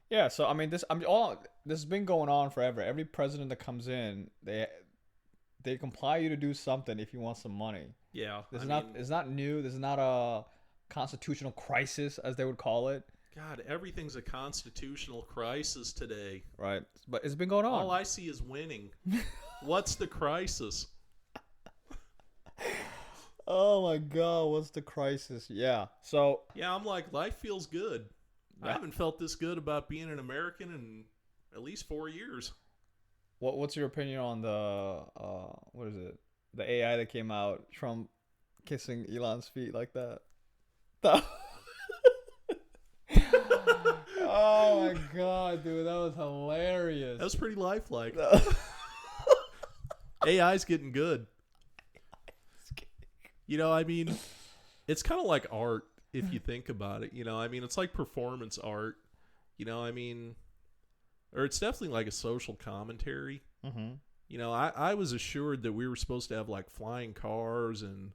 Yeah, so I mean, this has been going on forever. Every president that comes in, they compel you to do something if you want some money. Yeah, it's not new. This is not a constitutional crisis, as they would call it. God, everything's a constitutional crisis today. Right, but it's been going on. All I see is winning. What's the crisis? Oh my god, what's the crisis? Yeah. So yeah, I'm like, life feels good. I haven't felt this good about being an American in at least 4 years. What's your opinion on the what is it? The AI that came out, Trump kissing Elon's feet like that? Oh my god, dude, that was hilarious. That was pretty lifelike. AI's getting good. You know, I mean, it's kind of like art if you think about it. You know, I mean, it's like performance art. You know, I mean, or it's definitely like a social commentary. Mm-hmm. You know, I was assured that we were supposed to have like flying cars and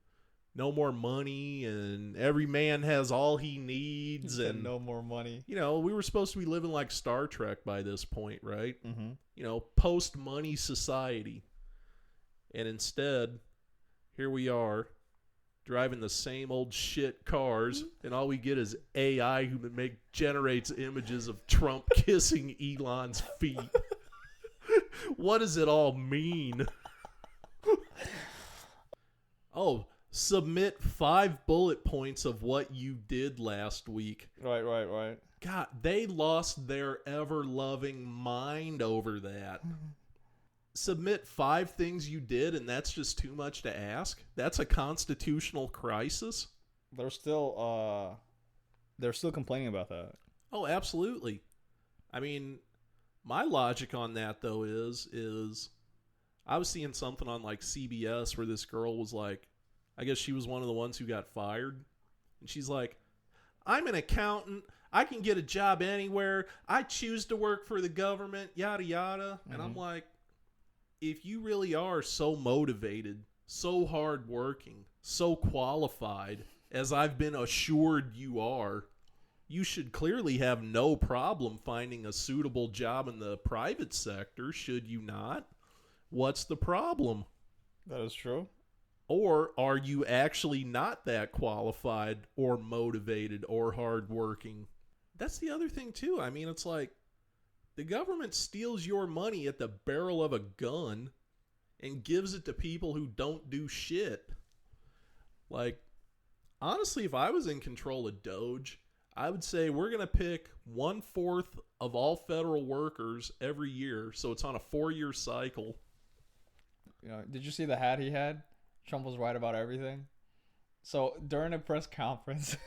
no more money and every man has all he needs and no more money. You know, we were supposed to be living like Star Trek by this point, right? Mm-hmm. You know, post-money society. And instead, here we are, driving the same old shit cars, and all we get is AI who generates images of Trump kissing Elon's feet. What does it all mean? Oh, submit 5 bullet points of what you did last week. Right. God, they lost their ever-loving mind over that. Submit 5 things you did and that's just too much to ask? That's a constitutional crisis? They're still complaining about that. Oh, absolutely. I mean, my logic on that though is I was seeing something on like CBS where this girl was like, I guess she was one of the ones who got fired, and she's like, I'm an accountant, I can get a job anywhere, I choose to work for the government, yada yada. And I'm like, if you really are so motivated, so hardworking, so qualified, as I've been assured you are, you should clearly have no problem finding a suitable job in the private sector, should you not? What's the problem? That is true. Or are you actually not that qualified or motivated or hardworking? That's the other thing, too. I mean, it's like, the government steals your money at the barrel of a gun and gives it to people who don't do shit. Like, honestly, if I was in control of Doge, I would say we're going to pick 1/4 of all federal workers every year. So it's on a 4-year cycle. You know, did you see the hat he had? Trump was right about everything. So during a press conference...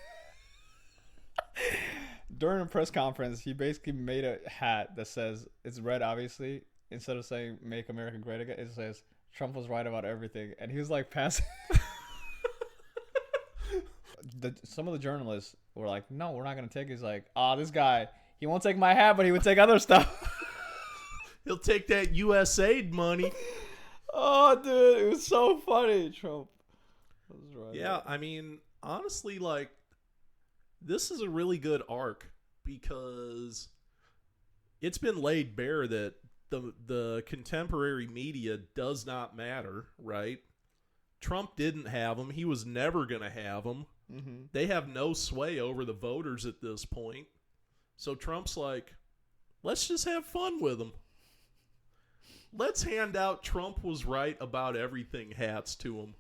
During a press conference, he basically made a hat that says, it's red obviously, instead of saying "Make America Great Again," it says Trump was right about everything. And he was like passing. Some of the journalists were like, no, we're not going to take it. He's like, this guy, he won't take my hat, but he would take other stuff. He'll take that USAID money. Oh, dude, it was so funny, Trump. That was right. Yeah, I mean, honestly, like, this is a really good arc. because it's been laid bare that the contemporary media does not matter, right? Trump didn't have them. He was never going to have them. Mm-hmm. They have no sway over the voters at this point. So Trump's like, let's just have fun with them. Let's hand out Trump was right about everything hats to him.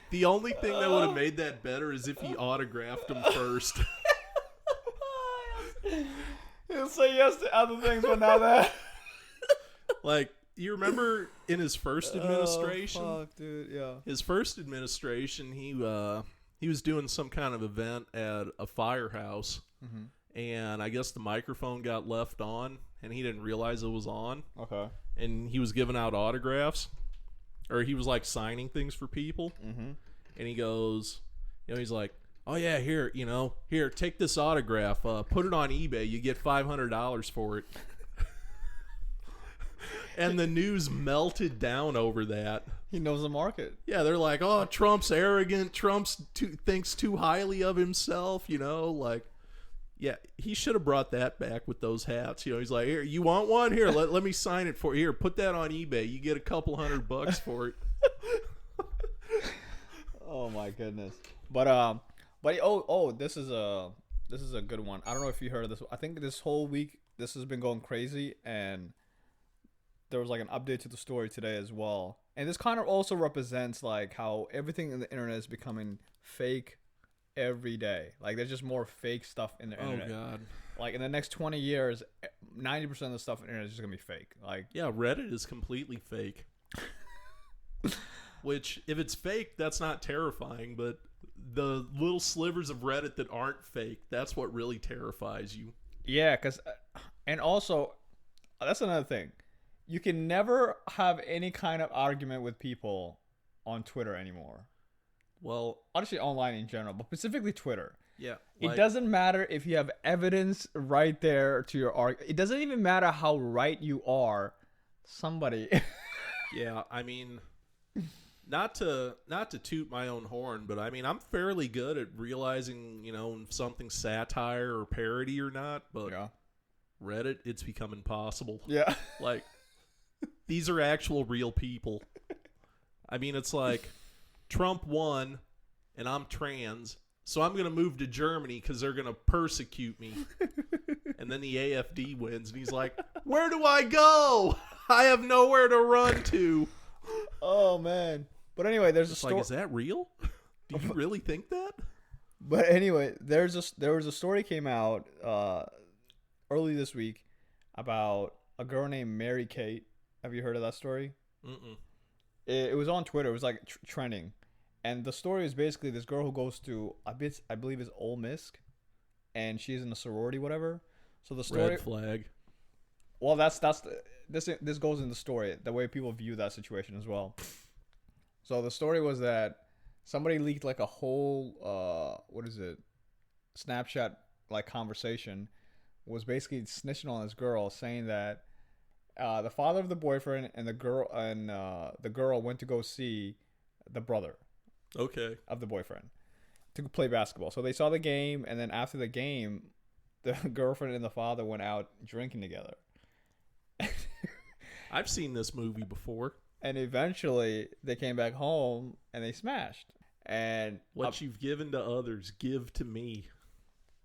The only thing that would have made that better is if he autographed him first. He'll say yes to other things, but not that. Like, you remember in his first administration? Oh, fuck, dude, yeah. His first administration, he was doing some kind of event at a firehouse, and I guess the microphone got left on, and he didn't realize it was on. Okay. And he was giving out autographs, or he was like signing things for people, and he goes, he's like, oh yeah, here, take this autograph, put it on eBay, you get $500 for it. And the news melted down over that. He knows the market. Yeah, they're like, oh, Trump's arrogant, thinks too highly of himself, like, yeah, he should have brought that back with those hats. He's like, here, you want one? Here, let me sign it for you. Here, put that on eBay. You get a couple $100 for it. Oh my goodness. But this is a good one. I don't know if you heard of this. I think this whole week this has been going crazy, and there was like an update to the story today as well. And this kind of also represents like how everything in the internet is becoming fake every day. Like there's just more fake stuff in the internet. Oh god. Like in the next 20 years, 90% of the stuff in the internet is just gonna be fake. Like yeah, Reddit is completely fake. Which, if it's fake, that's not terrifying, but the little slivers of Reddit that aren't fake, that's what really terrifies you. Yeah, and also, that's another thing. You can never have any kind of argument with people on Twitter anymore. Well, honestly, online in general, but specifically Twitter. Yeah. It doesn't matter if you have evidence right there to your argument. It doesn't even matter how right you are. Somebody. Yeah, I mean, not to toot my own horn, but I mean, I'm fairly good at realizing, if something's satire or parody or not, but yeah. Reddit, it's become impossible. Yeah. Like, these are actual real people. I mean, it's like, Trump won, and I'm trans, so I'm going to move to Germany because they're going to persecute me. And then the AFD wins, and he's like, where do I go? I have nowhere to run to. Oh, man. But anyway, there's a story. Like, is that real? Do you really think that? But anyway, there was a story came out early this week about a girl named Mary Kate. Have you heard of that story? Mm-mm. It was on Twitter. It was like trending. And the story is basically this girl who goes to, I believe is Ole Miss, and she's in a sorority, whatever. So the story. Red flag. Well, this goes in the story, the way people view that situation as well. So the story was that somebody leaked like a whole, Snapchat like conversation, was basically snitching on this girl, saying that the father of the boyfriend and the girl went to go see the brother. Okay. Of the boyfriend to play basketball. So they saw the game, and then after the game, the girlfriend and the father went out drinking together. I've seen this movie before. And eventually, they came back home and they smashed. And what you've given to others, give to me.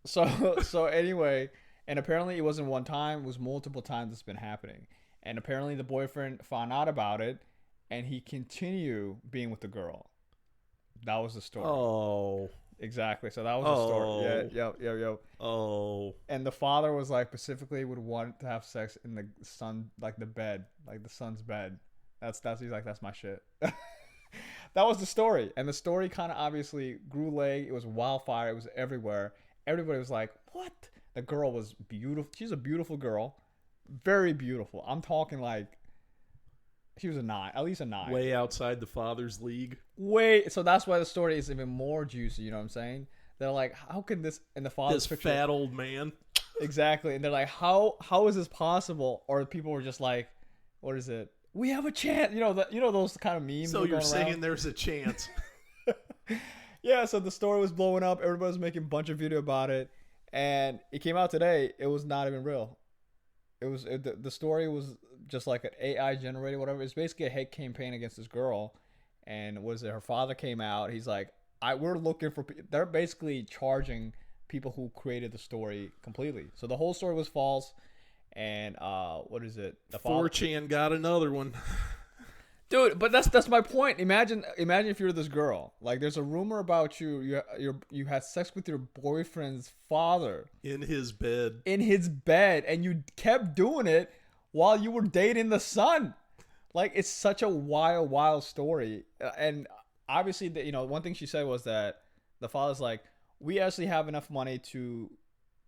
So anyway, and apparently it wasn't one time; it was multiple times it's been happening. And apparently, the boyfriend found out about it, and he continued being with the girl. That was the story. Oh. Exactly. So that was the story. Yeah, yep. Oh. And the father was like, specifically would want to have sex in the son, like the bed, like the son's bed. He's like, that's my shit. That was the story, and the story kind of obviously grew leg. It was wildfire. It was everywhere. Everybody was like, what? The girl was beautiful. She's a beautiful girl, very beautiful. I'm talking like she was a 9, at least a 9. Way outside the father's league. So that's why the story is even more juicy. You know what I'm saying? They're like, how can this in the father's this picture, fat old man? Exactly, and they're like, how is this possible? Or people were just like, what is it? We have a chance. You know those kind of memes. So you're saying there's a chance? Yeah. So the story was blowing up. Everybody was making a bunch of video about it, and it came out today. It was not even real. The story was just like an AI generated whatever. It's basically a hate campaign against this girl, and what is it? Her father came out. He's like, we're looking for. They're basically charging people who created the story completely. So the whole story was false. And what is it? The 4chan got another one. Dude, but that's my point. Imagine if you're this girl. Like, there's a rumor about you had sex with your boyfriend's father in his bed, and you kept doing it while you were dating the son. Like, it's such a wild story. And obviously, one thing she said was that the father's like, we actually have enough money to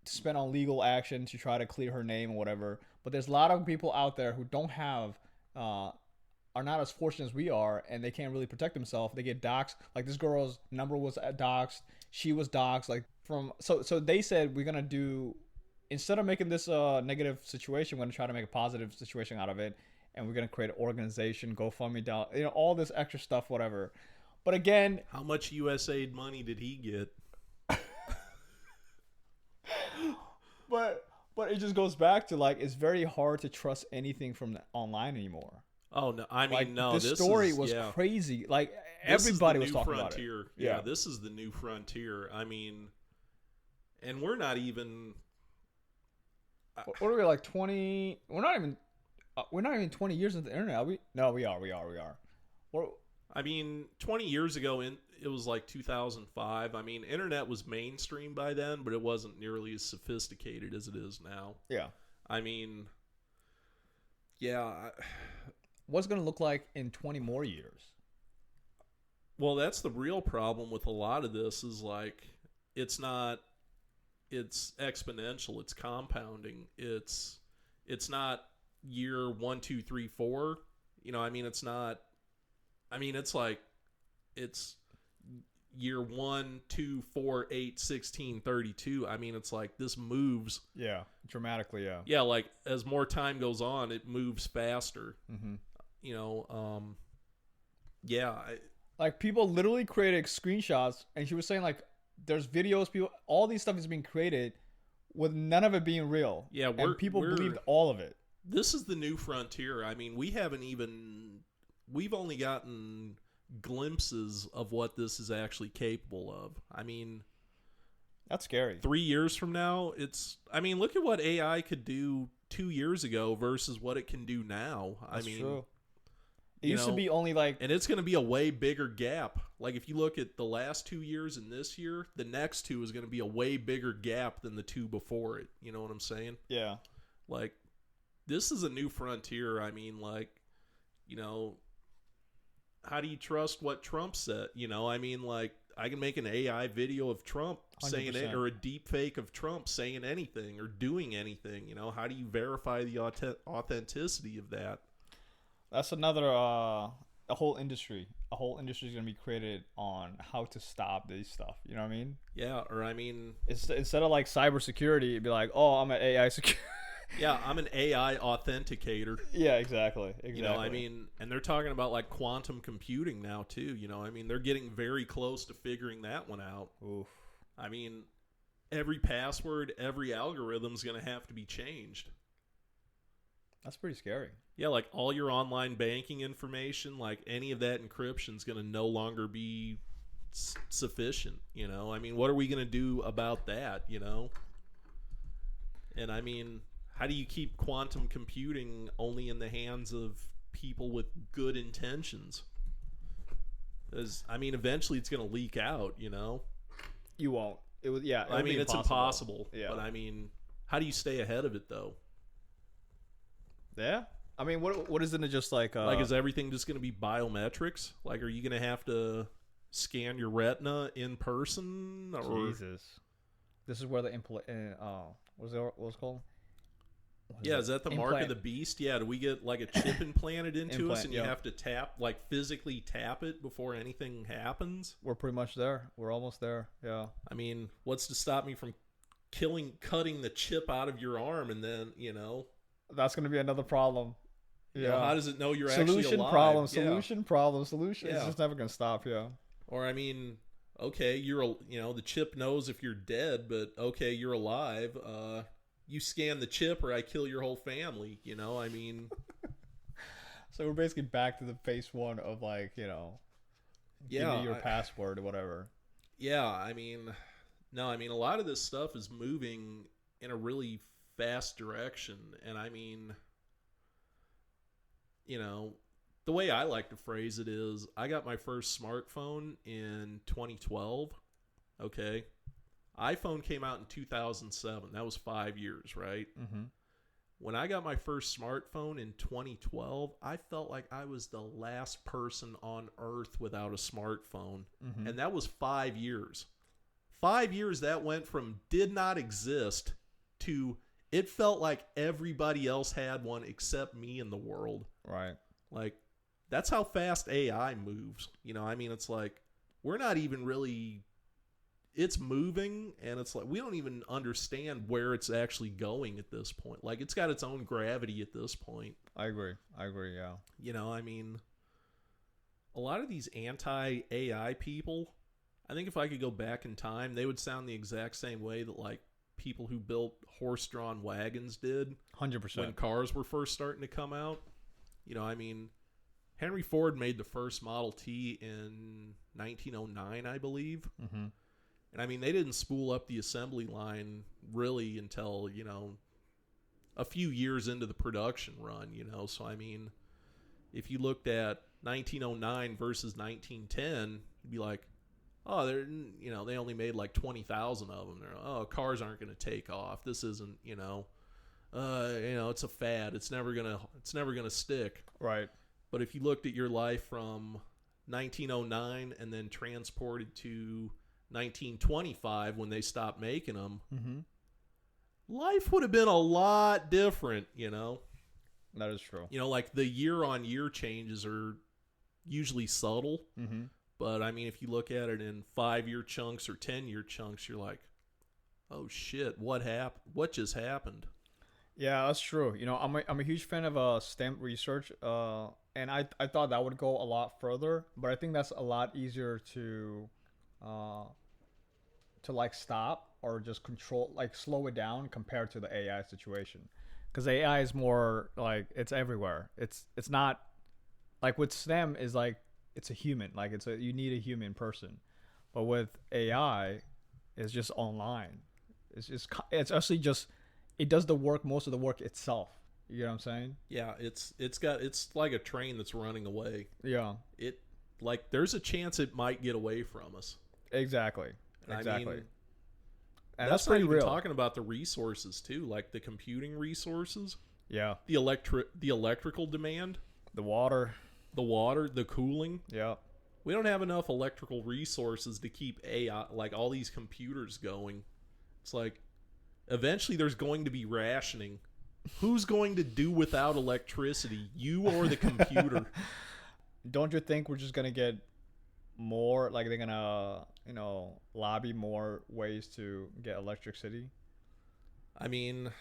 spend on legal action to try to clear her name or whatever, but there's a lot of people out there who don't have are not as fortunate as we are, and they can't really protect themselves. They get doxxed. Like, this girl's number was doxxed, she was doxxed. Like, so they said, we're gonna do, instead of making this a negative situation, we're gonna try to make a positive situation out of it, and we're gonna create an organization, GoFundMe down, all this extra stuff, whatever. But again, how much USAID money did he get? But it just goes back to, like, it's very hard to trust anything from online anymore. Oh no, I mean, like, no. This story was crazy. Like, everybody was talking frontier. About it. Yeah, this is the new frontier. I mean, and we're not even. What are we, like 20? We're not even 20 years into the internet, are we? No, we are. I mean, 20 years ago, it was like 2005. I mean, internet was mainstream by then, but it wasn't nearly as sophisticated as it is now. Yeah. I mean, yeah. What's it going to look like in 20 more years? Well, that's the real problem with a lot of this is, like, it's exponential. It's compounding. It's not year 1, 2, 3, 4. I mean, it's not. I mean, it's like, it's year 1, 2, 4, 8, 16, 32. I mean, it's like this moves. Yeah, dramatically, yeah. Yeah, like as more time goes on, it moves faster. Mm-hmm. Yeah. Like, people literally created screenshots, and she was saying, like, there's videos, all these stuff is being created with none of it being real. Yeah, and people believed all of it. This is the new frontier. I mean, we've only gotten glimpses of what this is actually capable of. I mean, that's scary. 3 years from now, look at what AI could do 2 years ago versus what it can do now. That's true. It used to be only like, and it's going to be a way bigger gap. Like, if you look at the last 2 years and this year, the next 2 is going to be a way bigger gap than the 2 before it. You know what I'm saying? Yeah. Like, this is a new frontier. I mean, like, how do you trust what Trump said? I mean, like, I can make an AI video of Trump 100%. Saying it, or a deep fake of Trump saying anything or doing anything. How do you verify the authenticity of that? That's another a whole industry. A whole industry is going to be created on how to stop this stuff. You know what I mean? Yeah, or I mean, instead of like cybersecurity, it'd be like, oh, I'm an AI security. Yeah, I'm an AI authenticator. Yeah, exactly. I mean, and they're talking about like quantum computing now too. I mean, they're getting very close to figuring that one out. Oof. I mean, every password, every algorithm's going to have to be changed. That's pretty scary. Yeah, like all your online banking information, like any of that encryption is going to no longer be sufficient. I mean, what are we going to do about that? And I mean, how do you keep quantum computing only in the hands of people with good intentions? Because, I mean, eventually it's going to leak out, You won't. I mean, it's impossible. Yeah. But I mean, how do you stay ahead of it, though? Yeah. I mean, what isn't it just like? Like, is everything just going to be biometrics? Like, are you going to have to scan your retina in person? Or... Jesus, this is where the what's it called? Yeah, is that the mark of the beast? Yeah, do we get like a chip implanted into us, and you have to physically tap it before anything happens? We're pretty much there. We're almost there. Yeah. I mean, what's to stop me from cutting the chip out of your arm, and then that's going to be another problem. Yeah. How does it know you're actually alive? Solution problem. Yeah. It's just never going to stop. Yeah. Or I mean, okay, the chip knows if you're dead, but okay, you're alive. You scan the chip or I kill your whole family, I mean. So we're basically back to the phase one of give me your password or whatever. Yeah, I mean, no, I mean, a lot of this stuff is moving in a really fast direction. And I mean, the way I like to phrase it is I got my first smartphone in 2012, okay? iPhone came out in 2007. That was 5 years, right? Mm-hmm. When I got my first smartphone in 2012, I felt like I was the last person on earth without a smartphone. Mm-hmm. And that was 5 years. 5 years that went from did not exist to it felt like everybody else had one except me in the world. Right. Like, that's how fast AI moves. I mean, it's like we're not even really... It's moving, and it's like we don't even understand where it's actually going at this point. Like, it's got its own gravity at this point. I agree, yeah. I mean, a lot of these anti-AI people, I think if I could go back in time, they would sound the exact same way that, like, people who built horse-drawn wagons did. 100%. When cars were first starting to come out. I mean, Henry Ford made the first Model T in 1909, I believe. Mm-hmm. And I mean, they didn't spool up the assembly line really until, a few years into the production run, So, I mean, if you looked at 1909 versus 1910, you'd be like, oh, they only made like 20,000 of them. Cars aren't going to take off. This isn't, it's a fad. It's never going to stick. Right. But if you looked at your life from 1909 and then transported to 1925 when they stopped making them, mm-hmm. life would have been a lot different, That is true. Like the year-on-year changes are usually subtle, mm-hmm. but I mean, if you look at it in 5-year chunks or 10-year chunks, you're like, oh shit, what happened? What just happened? Yeah, that's true. I'm a huge fan of STEM research, and I thought that would go a lot further, but I think that's a lot easier to like stop or just control, like slow it down compared to the AI situation, because AI is more like it's everywhere. It's not like with STEM is like it's a human, like you need a human person, but with AI, it's just online. It's actually just it does most of the work itself. You know what I'm saying? Yeah, it's like a train that's running away. Yeah, there's a chance it might get away from us. Exactly. I mean, and that's pretty real. Talking about the resources too, like the computing resources. Yeah. The electrical demand. The water, the cooling. Yeah. We don't have enough electrical resources to keep AI, like all these computers going. It's like eventually there's going to be rationing. Who's going to do without electricity? You or the computer? Don't you think we're just gonna get more, like they're gonna lobby more ways to get electricity? I mean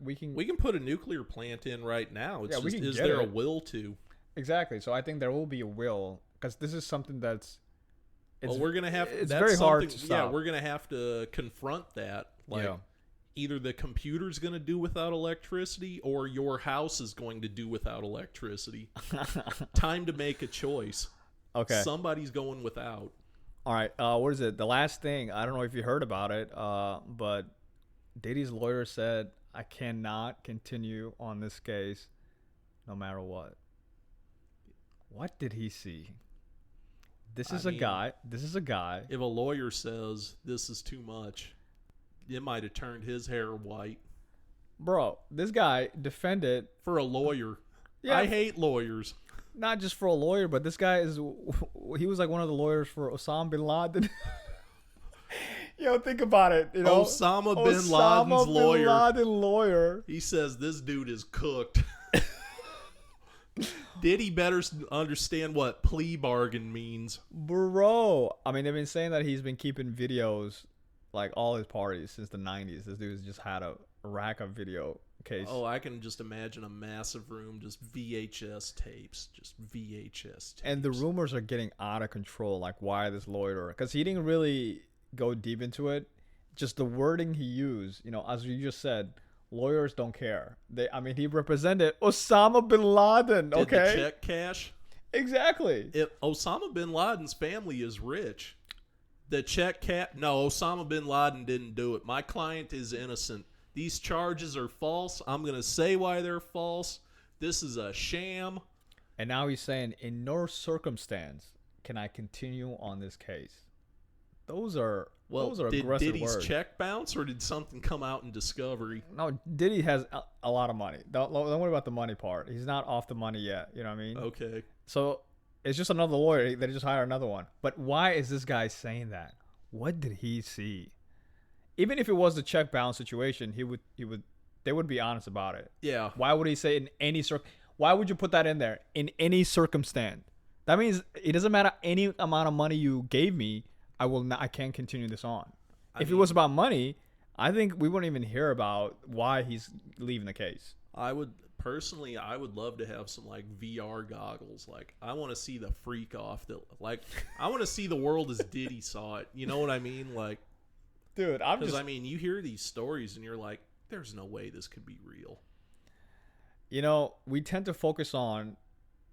we can put a nuclear plant in right now. It's just, is there a will to? Exactly. So I think there will be a will, because this is something that's we're gonna have. It's very hard to stop. Yeah, we're gonna have to confront that. Either the computer's going to do without electricity or your house is going to do without electricity. Time to make a choice. Okay. Somebody's going without. All right. What is it? The last thing, I don't know if you heard about it, but Diddy's lawyer said, I cannot continue on this case no matter what. What did he see? This is a guy. If a lawyer says this is too much, it might have turned his hair white. Bro, this guy defended. For a lawyer. Yeah, I hate lawyers. not just for a lawyer, but this guy is. He was like one of the lawyers for Osama bin Laden. Yo, think about it. You know, Osama bin Laden's lawyer. Bin Laden lawyer. He says this dude is cooked. Diddy better understand what plea bargain means. Bro, I mean, they've been saying that he's been keeping videos, like all his parties since the 90s. This dude's just had a rack of video case. Oh, I can just imagine a massive room, just VHS tapes. Just VHS tapes. And the rumors are getting out of control. Like, why this lawyer? Because he didn't really go deep into it. Just the wording he used, you know, as you just said, lawyers don't care. He represented Osama bin Laden. Did Okay, the check cash? Exactly. If Osama bin Laden's family is rich, the check no, Osama bin Laden didn't do it. My client is innocent. These charges are false. I'm going to say why they're false. This is a sham. And now he's saying, in no circumstance can I continue on this case. Those are did aggressive Diddy's words. check bounce, or did something come out in Discovery? No, Diddy has a lot of money. Don't worry about the money part. He's not off the money yet. You know what I mean? Okay. So it's just another lawyer. They just hire another one. But why is this guy saying that? What did he see? Even if it was the check bounce situation, they would be honest about it. Yeah. Why would he say in any why would you put that in there? In any circumstance. That means it doesn't matter any amount of money you gave me, I can't continue this on. If it was about money, I think we wouldn't even hear about why he's leaving the case. I would love to have some like VR goggles. Like, I want to see the freak off that, like, I want to see the world as Diddy saw it. You know what I mean? Like, dude, you hear these stories and you're like, there's no way this could be real. You know, we tend to focus on,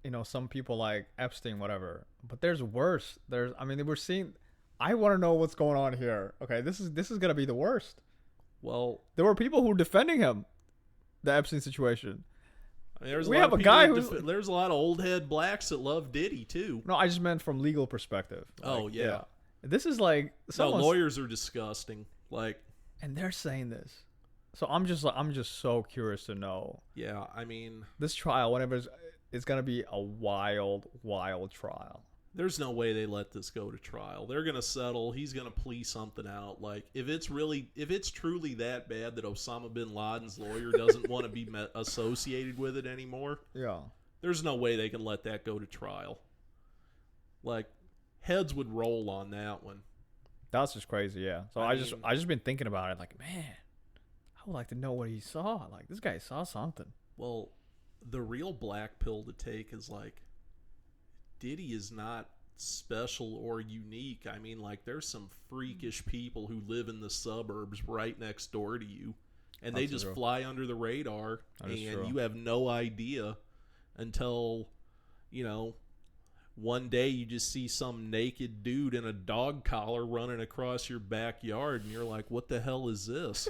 you know, some people like Epstein, whatever, but there's worse. We're seeing. I want to know what's going on here. Okay, this is gonna be the worst. Well, there were people who were defending him, the Epstein situation. I mean, there's a lot of old head blacks that love Diddy too. No, I just meant from legal perspective. Oh, like, yeah. This is like lawyers are disgusting. Like, and they're saying this. So I'm just so curious to know. Yeah, I mean, this trial, whenever it's gonna be a wild, wild trial. There's no way they let this go to trial. They're going to settle. He's going to plea something out. Like, if it's truly that bad that Osama bin Laden's lawyer doesn't want to be associated with it anymore, yeah, there's no way they can let that go to trial. Like, heads would roll on that one. That's just crazy, yeah. So I just been thinking about it, like, man, I would like to know what he saw. Like, this guy saw something. Well, the real black pill to take is, like, Diddy is not special or unique. I mean, like, there's some freakish people who live in the suburbs right next door to you, and they just fly under the radar, and you have no idea until, you know, one day you just see some naked dude in a dog collar running across your backyard, and you're like, what the hell is this?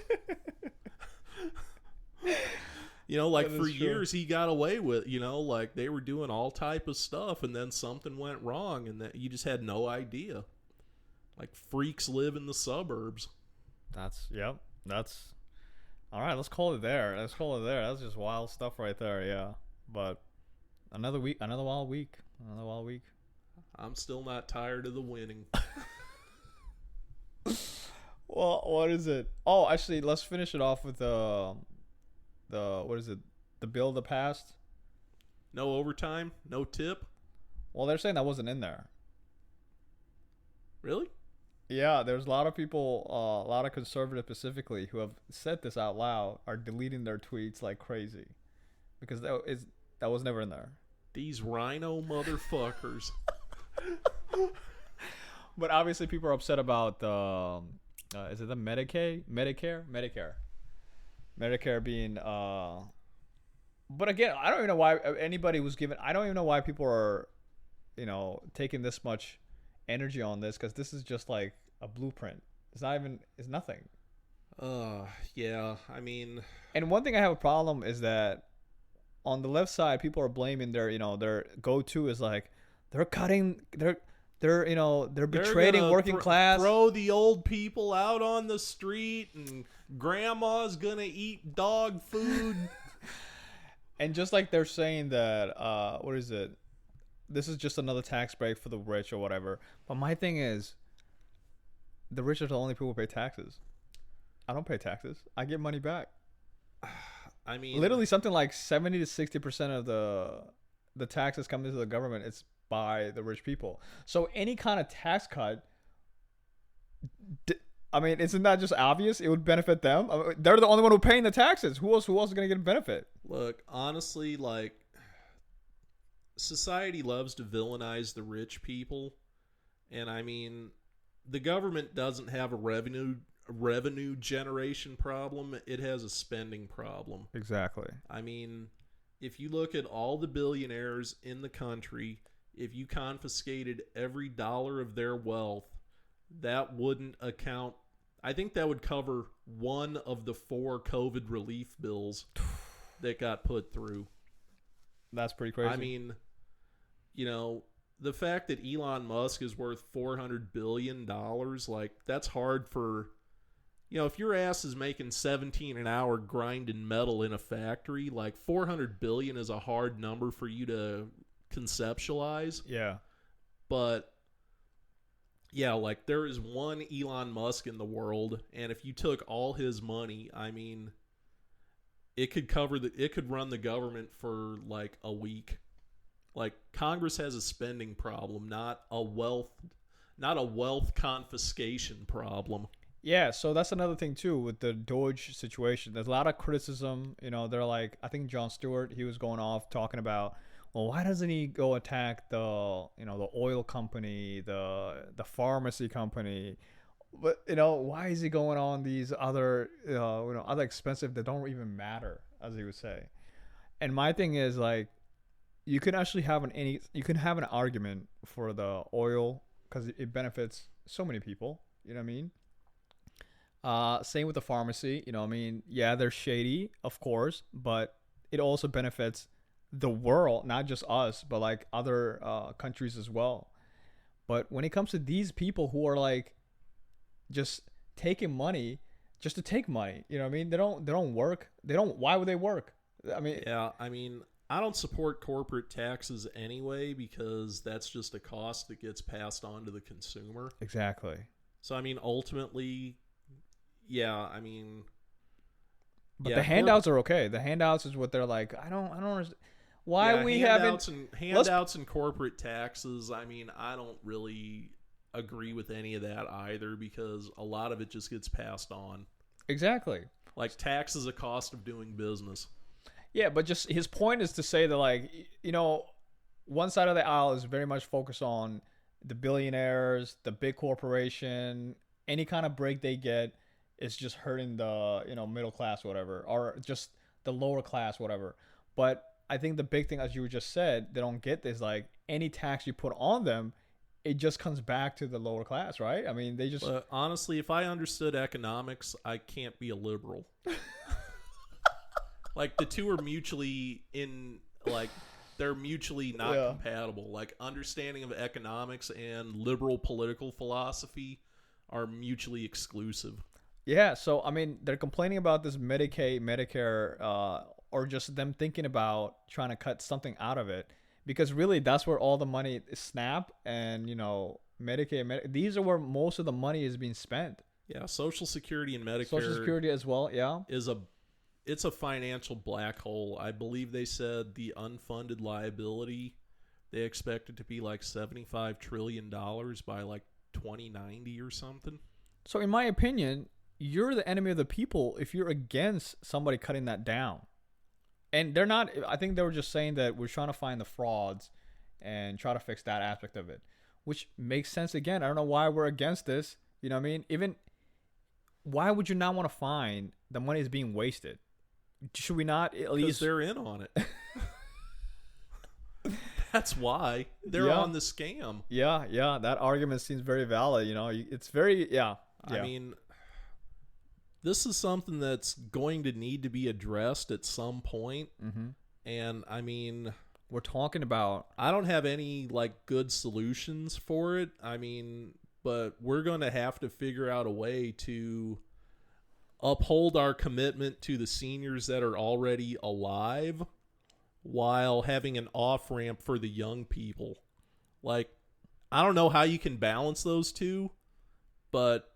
You know, like, for years he got away with, you know, like, they were doing all type of stuff, and then something went wrong, and that you just had no idea. Like, freaks live in the suburbs. That's all right. Let's call it there. That's just wild stuff right there. Yeah, but another wild week. I'm still not tired of the winning. Well, what is it? Oh, actually, let's finish it off with what is it? The bill that passed? No overtime? No tip? Well, they're saying that wasn't in there. Really? Yeah, there's a lot of people, a lot of conservatives specifically, who have said this out loud, are deleting their tweets like crazy. Because that was never in there. These rhino motherfuckers. But obviously people are upset about is it the Medicare being but again, I don't even know why anybody was given. I don't even know why people are, you know, taking this much energy on this, because this is just like a blueprint. It's nothing. Yeah, I mean, and one thing I have a problem is that on the left side, people are blaming their go-to is like they're They're they're They're betraying gonna working class. Throw the old people out on the street, and grandma's gonna eat dog food. And just like they're saying that, what is it? This is just another tax break for the rich or whatever. But my thing is, the rich are the only people who pay taxes. I don't pay taxes. I get money back. I mean, literally something like 70 to 60% of the taxes coming to the government, it's by the rich people. So any kind of tax cut, I mean, isn't that just obvious? It would benefit them. I mean, they're the only one who paying the taxes. Who else is going to get a benefit? Look, honestly, like, society loves to villainize the rich people, and I mean, the government doesn't have a revenue generation problem. It has a spending problem. Exactly. I mean, if you look at all the billionaires in the country, if you confiscated every dollar of their wealth, that wouldn't account. I think that would cover one of the 4 COVID relief bills that got put through. That's pretty crazy. I mean, the fact that Elon Musk is worth $400 billion, like, that's hard for, if your ass is making $17 an hour grinding metal in a factory, like, $400 billion is a hard number for you to conceptualize. Yeah. But yeah, like, there is one Elon Musk in the world, and if you took all his money, I mean, it could run the government for like a week. Like, Congress has a spending problem, not a wealth confiscation problem. Yeah, so that's another thing too with the Doge situation. There's a lot of criticism. They're like, I think Jon Stewart, he was going off talking about, well, why doesn't he go attack the oil company, the pharmacy company? But why is he going on these other other expensive that don't even matter, as he would say? And my thing is, like, you can actually have an argument for the oil because it benefits so many people. You know what I mean? Same with the pharmacy. I mean, yeah, they're shady, of course, but it also benefits the world, not just us, but like other countries as well. But when it comes to these people who are like just taking money just to take money, you know what I mean? They don't work. Why would they work? I mean, yeah, I mean, I don't support corporate taxes anyway because that's just a cost that gets passed on to the consumer. Exactly. So I mean, ultimately, yeah, I mean, but the handouts are okay. The handouts is what they're like. I don't understand. Why we haven't handouts and corporate taxes. I mean, I don't really agree with any of that either because a lot of it just gets passed on. Exactly. Like, tax is a cost of doing business. Yeah, but just his point is to say that, like, one side of the aisle is very much focused on the billionaires, the big corporation. Any kind of break they get is just hurting the middle class, whatever, or just the lower class, whatever. But I think the big thing, as you just said, they don't get this, like, any tax you put on them, it just comes back to the lower class, right? I mean, they just... honestly, if I understood economics, I can't be a liberal. Like, the two are mutually they're mutually not compatible. Like, understanding of economics and liberal political philosophy are mutually exclusive. Yeah, so, I mean, they're complaining about this Medicaid, Medicare, or just them thinking about trying to cut something out of it. Because really, that's where all the money is. SNAP and, Medicaid, these are where most of the money is being spent. Yeah, Social Security and Medicare. Social Security as well, yeah. It's a financial black hole. I believe they said the unfunded liability, they expect it to be like $75 trillion by like 2090 or something. So in my opinion, you're the enemy of the people if you're against somebody cutting that down. And they're not, I think they were just saying that we're trying to find the frauds and try to fix that aspect of it, which makes sense. Again, I don't know why we're against this. You know what I mean? Even, why would you not want to find the money is being wasted? Should we not at least... Because they're in on it. That's why. They're on the scam. Yeah. That argument seems very valid. It's very, yeah. I mean... This is something that's going to need to be addressed at some point. Mm-hmm. And, I mean, We're talking about. I don't have any like good solutions for it. I mean, but we're going to have to figure out a way to uphold our commitment to the seniors that are already alive while having an off-ramp for the young people. Like, I don't know how you can balance those two, but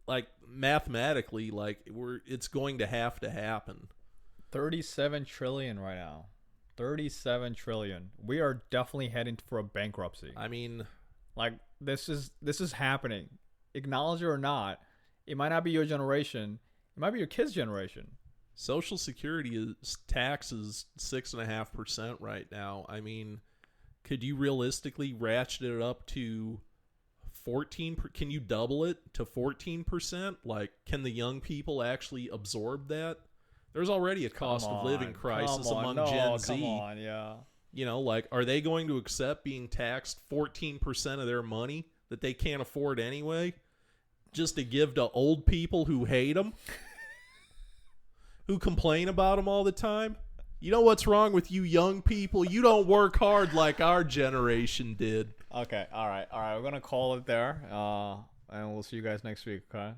like mathematically, like it's going to happen. 37 trillion right now. 37 trillion. We are definitely heading for a bankruptcy. I mean, like this is happening. Acknowledge it or not, it might not be your generation. It might be your kids' generation. Social Security tax is 6.5% right now. I mean, could you realistically ratchet it up to 14? Can you double it to 14%? Like, can the young people actually absorb that? There's already a cost of living crisis among Gen Z. Come on, yeah. You know, like, are they going to accept being taxed 14% of their money that they can't afford anyway, just to give to old people who hate them, who complain about them all the time? You know what's wrong with you young people? You don't work hard like our generation did. Okay, all right. We're gonna call it there, and we'll see you guys next week. Okay.